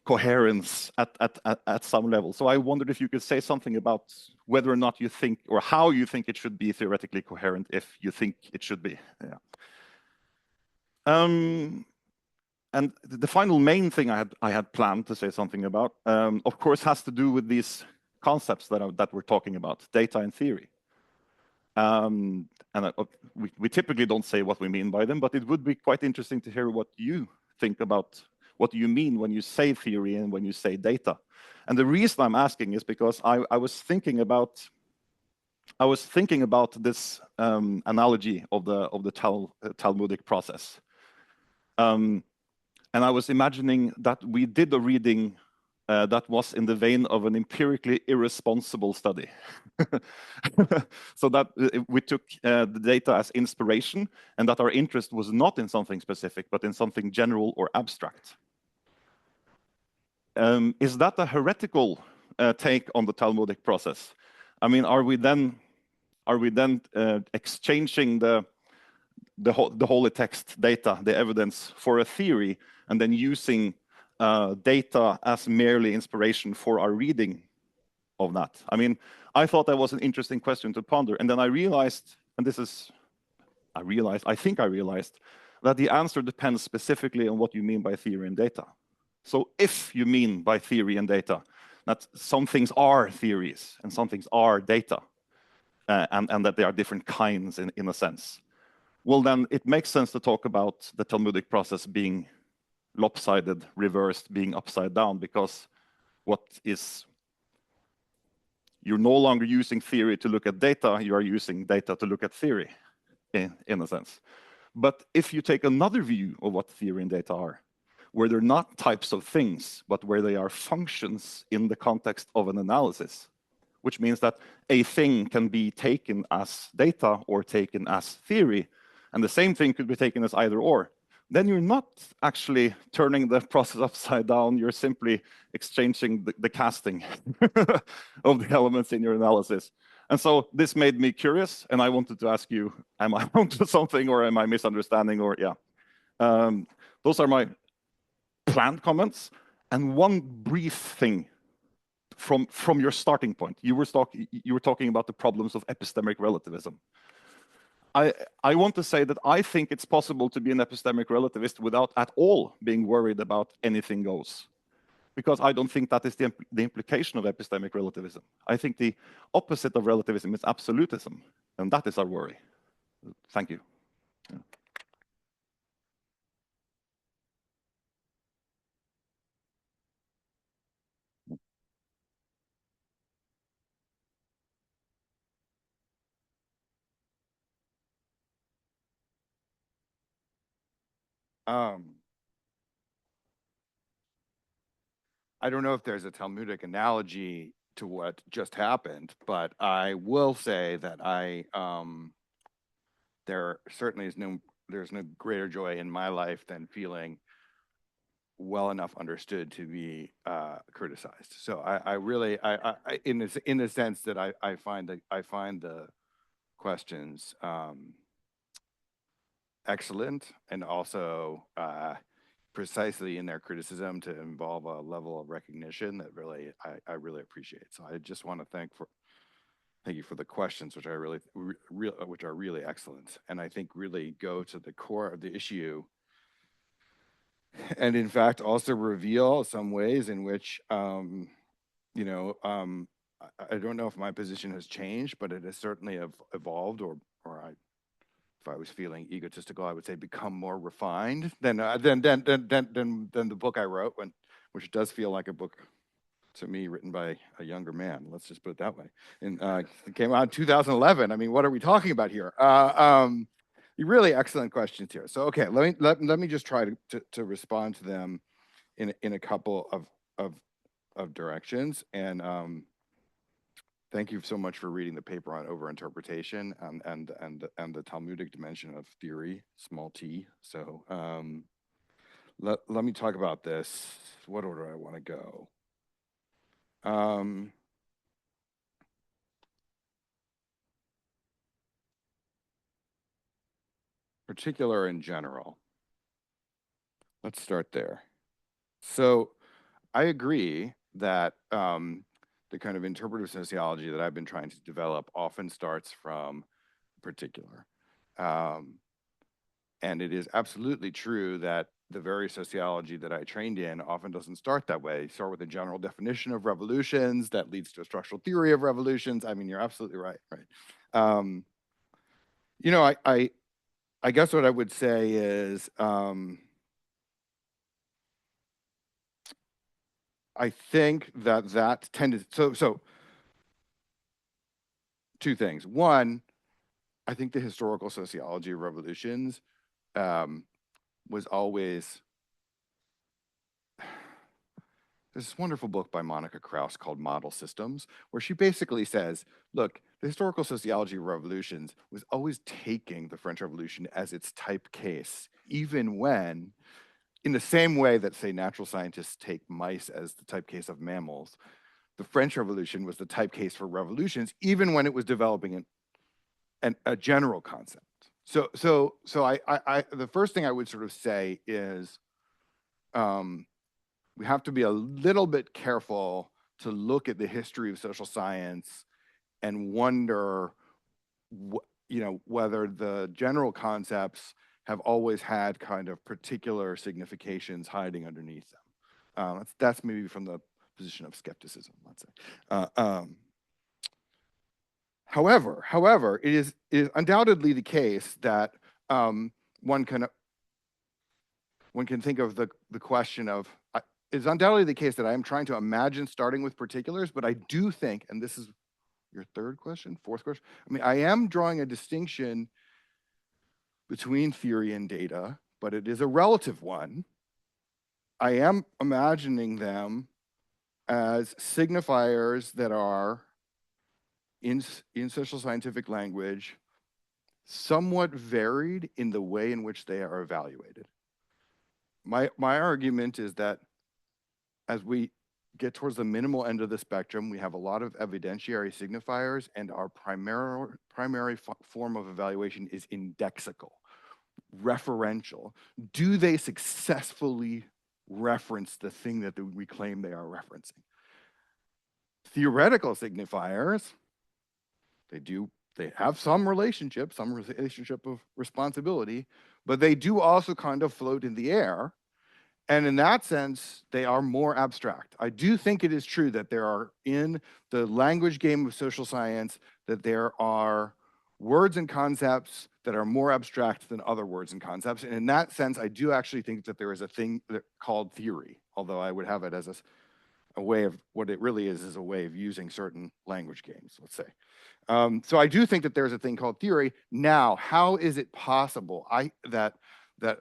C: coherence at some level. So I wondered if you could say something about whether or not you think, or how you think it should be theoretically coherent, if you think it should be. Yeah. And the final main thing I had planned to say something about, of course, has to do with these concepts that we're talking about, data and theory. We typically don't say what we mean by them, but it would be quite interesting to hear what you think about what you mean when you say theory and when you say data. And the reason I'm asking is because I was thinking about this analogy of the Talmudic process. And I was imagining that we did a reading that was in the vein of an empirically irresponsible study. So that we took the data as inspiration, and that our interest was not in something specific, but in something general or abstract. is that a heretical take on the Talmudic process? I mean, are we then exchanging the holy text data, the evidence, for a theory, and then using data as merely inspiration for our reading of that? I mean, I thought that was an interesting question to ponder, and then I realized, and I think I realized that the answer depends specifically on what you mean by theory and data. So if you mean by theory and data that some things are theories and some things are data, and that they are different kinds in a sense, well, then it makes sense to talk about the Talmudic process being lopsided, reversed, being upside down, because you're no longer using theory to look at data, you are using data to look at theory, in a sense. But if you take another view of what theory and data are, where they're not types of things, but where they are functions in the context of an analysis, which means that a thing can be taken as data or taken as theory, and the same thing could be taken as either or, then you're not actually turning the process upside down, you're simply exchanging the casting of the elements in your analysis. And so this made me curious, and I wanted to ask you, am I onto something, or am I misunderstanding, or yeah. Those are my planned comments. And one brief thing from your starting point. You were talking about the problems of epistemic relativism. I want to say that I think it's possible to be an epistemic relativist without at all being worried about anything goes, because I don't think that is the implication of epistemic relativism. I think the opposite of relativism is absolutism, and that is our worry. Thank you.
A: I don't know if there's a Talmudic analogy to what just happened, but I will say that there certainly there's no greater joy in my life than feeling well enough understood to be criticized. So I really, in the sense that I find the questions excellent, and also precisely in their criticism to involve a level of recognition that really I really appreciate. So I just want to thank you for the questions, which I really which are really excellent, and I think really go to the core of the issue, and in fact also reveal some ways in which you know, I don't know if my position has changed, but it has certainly evolved, or if I was feeling egotistical, I would say become more refined than the book I wrote, which does feel like a book to me written by a younger man. Let's just put it that way. And it came out in 2011. I mean, what are we talking about here? Really excellent questions here. So okay, let me just try to respond to them in a couple of directions. And thank you so much for reading the paper on overinterpretation and the Talmudic dimension of theory, small t. So let me talk about this. What order I want to go? Particular in general. Let's start there. So I agree that the kind of interpretive sociology that I've been trying to develop often starts from particular. And it is absolutely true that the very sociology that I trained in often doesn't start that way. You start with a general definition of revolutions that leads to a structural theory of revolutions. I mean, you're absolutely right. You know, I guess what I would say is I think that tended, so two things. One, I think the historical sociology of revolutions was always, there's this wonderful book by Monica Krauss called Model Systems, where she basically says, look, the historical sociology of revolutions was always taking the French Revolution as its type case, even when in the same way that, say, natural scientists take mice as the type case of mammals, the French Revolution was the type case for revolutions, even when it was developing a general concept. So the first thing I would sort of say is we have to be a little bit careful to look at the history of social science and wonder, whether the general concepts have always had kind of particular significations hiding underneath them. That's maybe from the position of skepticism, let's say. However, it is undoubtedly the case that one can think of the question of, it's undoubtedly the case that I am trying to imagine starting with particulars, but I do think, and this is your third question, fourth question, I mean, I am drawing a distinction between theory and data, but it is a relative one. I am imagining them as signifiers that are, in social scientific language, somewhat varied in the way in which they are evaluated. My argument is that as we get towards the minimal end of the spectrum, we have a lot of evidentiary signifiers, and our primary form of evaluation is indexical, referential. Do they successfully reference the thing that we claim they are referencing? Theoretical signifiers, they have some relationship of responsibility, but they do also kind of float in the air. And in that sense, they are more abstract. I do think it is true that there are, in the language game of social science, that there are words and concepts that are more abstract than other words and concepts. And in that sense, I do actually think that there is a thing called theory, although I would have it as a way of, what it really is a way of using certain language games, let's say. So I do think that there's a thing called theory. Now, how is it possible that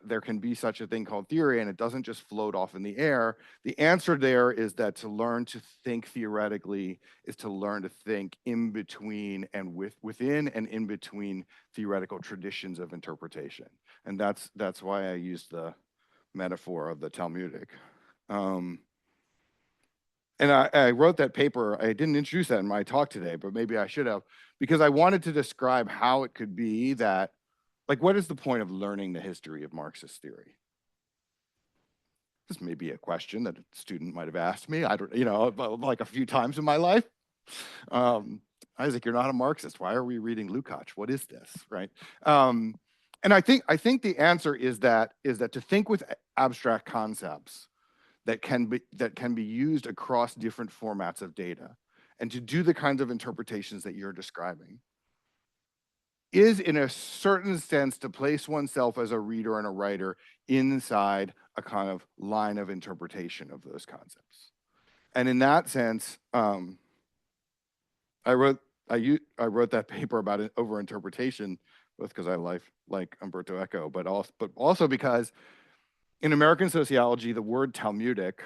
A: there can be such a thing called theory and it doesn't just float off in the air? The answer there is that to learn to think theoretically is to learn to think in between and within and in between theoretical traditions of interpretation. And that's why I used the metaphor of the Talmudic. And I wrote that paper. I didn't introduce that in my talk today, but maybe I should have, because I wanted to describe how it could be that, like, what is the point of learning the history of Marxist theory? This may be a question that a student might have asked me, I don't, like a few times in my life. Isaac, you're not a Marxist. Why are we reading Lukács? What is this, right? And I think the answer is that to think with abstract concepts that can be used across different formats of data, and to do the kinds of interpretations that you're describing, is in a certain sense to place oneself as a reader and a writer inside a kind of line of interpretation of those concepts. And in that sense, I wrote that paper about overinterpretation, both because I like Umberto Eco, but also because in American sociology, the word Talmudic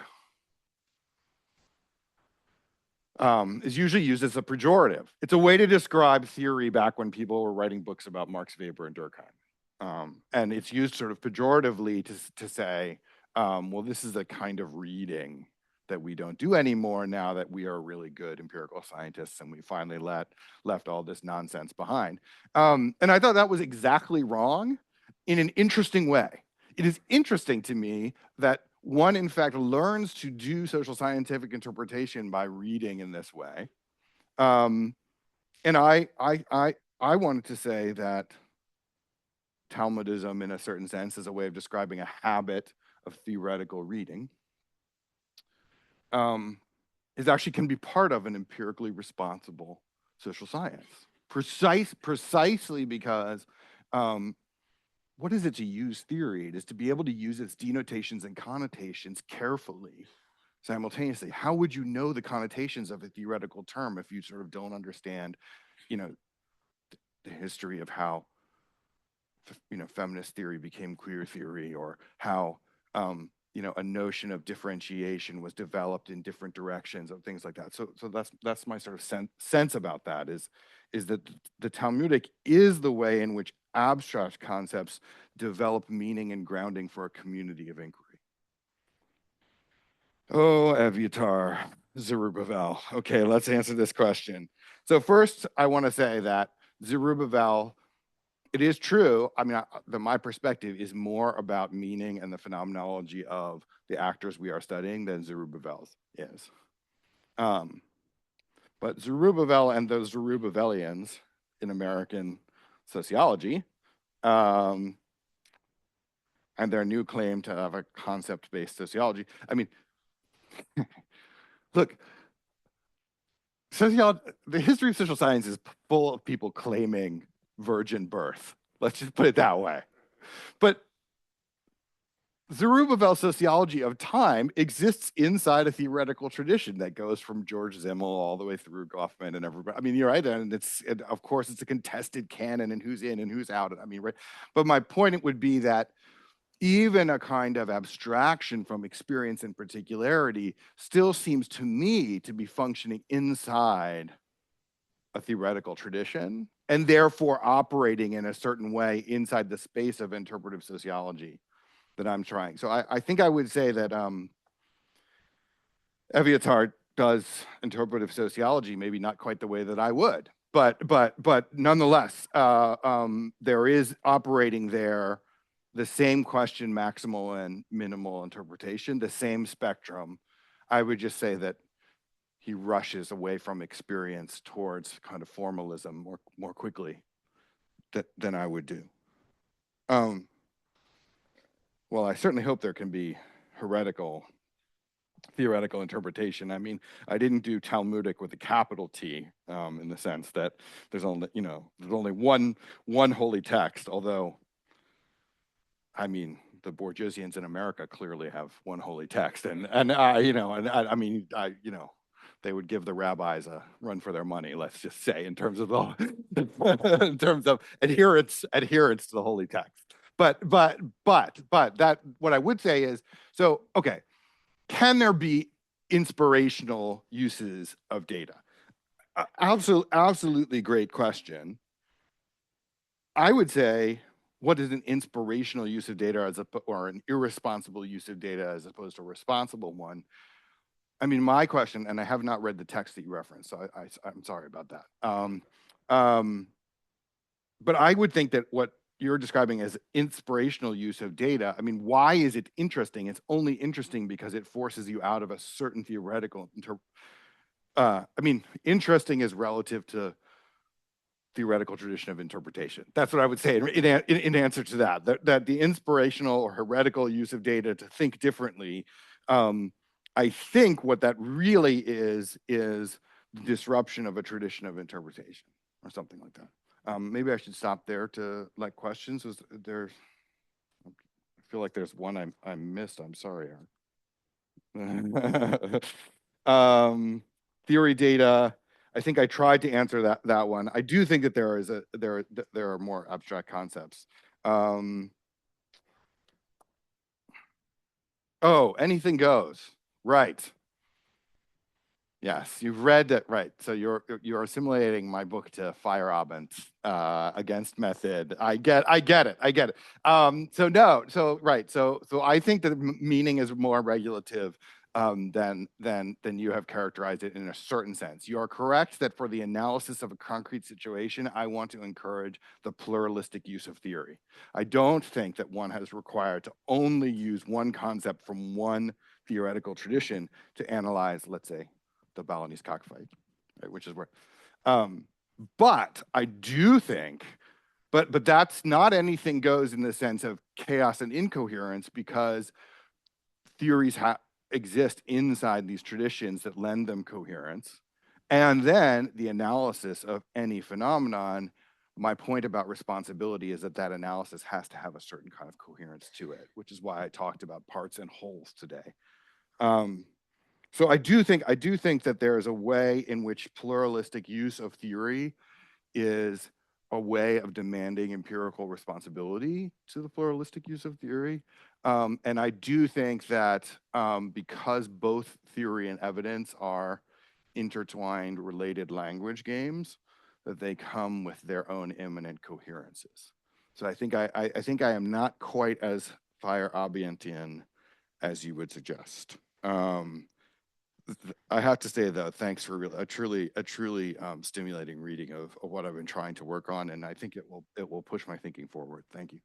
A: is usually used as a pejorative. It's a way to describe theory back when people were writing books about Marx, Weber, and Durkheim. And it's used sort of pejoratively to say, well, this is a kind of reading that we don't do anymore now that we are really good empirical scientists and we finally left all this nonsense behind. And I thought that was exactly wrong in an interesting way. It is interesting to me that one, in fact, learns to do social scientific interpretation by reading in this way. And I wanted to say that Talmudism, in a certain sense, is a way of describing a habit of theoretical reading. Is actually can be part of an empirically responsible social science, precisely because what is it to use theory? It is to be able to use its denotations and connotations carefully, simultaneously. How would you know the connotations of a theoretical term if you sort of don't understand, the history of how, feminist theory became queer theory, or how, a notion of differentiation was developed in different directions, or things like that. So that's my sort of sense about that, is that the Talmudic is the way in which abstract concepts develop meaning and grounding for a community of inquiry. Oh, Evyatar, Zerubbabel. Okay, let's answer this question. So first, I want to say that Zerubbabel, it is true. I mean, my perspective is more about meaning and the phenomenology of the actors we are studying than Zerubbabel's is. But Zerubbabel and those Zerubbabelians in American sociology, and their new claim to have a concept-based sociology. I mean, look, the history of social science is full of people claiming virgin birth. Let's just put it that way. But Zerubbabel's sociology of time exists inside a theoretical tradition that goes from George Simmel all the way through Goffman and everybody. I mean, you're right, and of course it's a contested canon and who's in and who's out. I mean, right. But my point would be that even a kind of abstraction from experience and particularity still seems to me to be functioning inside a theoretical tradition and therefore operating in a certain way inside the space of interpretive sociology that I'm trying. So I think I would say that Evyatar does interpretive sociology, maybe not quite the way that I would, but nonetheless, there is operating there the same question, maximal and minimal interpretation, the same spectrum. I would just say that he rushes away from experience towards kind of formalism more quickly than I would do. Well, I certainly hope there can be theoretical interpretation. I mean, I didn't do Talmudic with a capital T, in the sense that there's only one holy text, although I mean, the Borgesians in America clearly have one holy text, and I mean, they would give the rabbis a run for their money. Let's just say, in terms of in terms of adherence to the holy text. But that what I would say is, so okay, can there be inspirational uses of data? Absolutely great question. I would say, what is an inspirational use of data or an irresponsible use of data as opposed to a responsible one? I mean, my question, and I have not read the text that you referenced, so I'm sorry about that. But I would think that what you're describing as inspirational use of data, I mean, why is it interesting? It's only interesting because it forces you out of a certain theoretical, I mean, interesting is relative to theoretical tradition of interpretation. That's what I would say in answer to that the inspirational or heretical use of data to think differently, I think what that really is the disruption of a tradition of interpretation or something like that. Maybe I should stop there to like questions. Was there? I feel like there's one I missed. I'm sorry. Theory data. I think I tried to answer that one. I do think that there are more abstract concepts. Oh, anything goes. Right. Yes, you've read that, right? So you're assimilating my book to Feyerabend against method. I get it. So I think that meaning is more regulative than you have characterized it in a certain sense. You are correct that for the analysis of a concrete situation, I want to encourage the pluralistic use of theory. I don't think that one has required to only use one concept from one theoretical tradition to analyze, let's say, the Balinese cockfight, right, which is where, but I do think, but that's not anything goes in the sense of chaos and incoherence, because theories exist inside these traditions that lend them coherence. And then the analysis of any phenomenon, my point about responsibility is that analysis has to have a certain kind of coherence to it, which is why I talked about parts and wholes today. So I do think that there is a way in which pluralistic use of theory is a way of demanding empirical responsibility to the pluralistic use of theory. And I do think that because both theory and evidence are intertwined, related language games, that they come with their own immanent coherences. So I think I am not quite as Feyerabendian as you would suggest. I have to say though, thanks for a truly stimulating reading of what I've been trying to work on, and I think it will push my thinking forward. Thank you.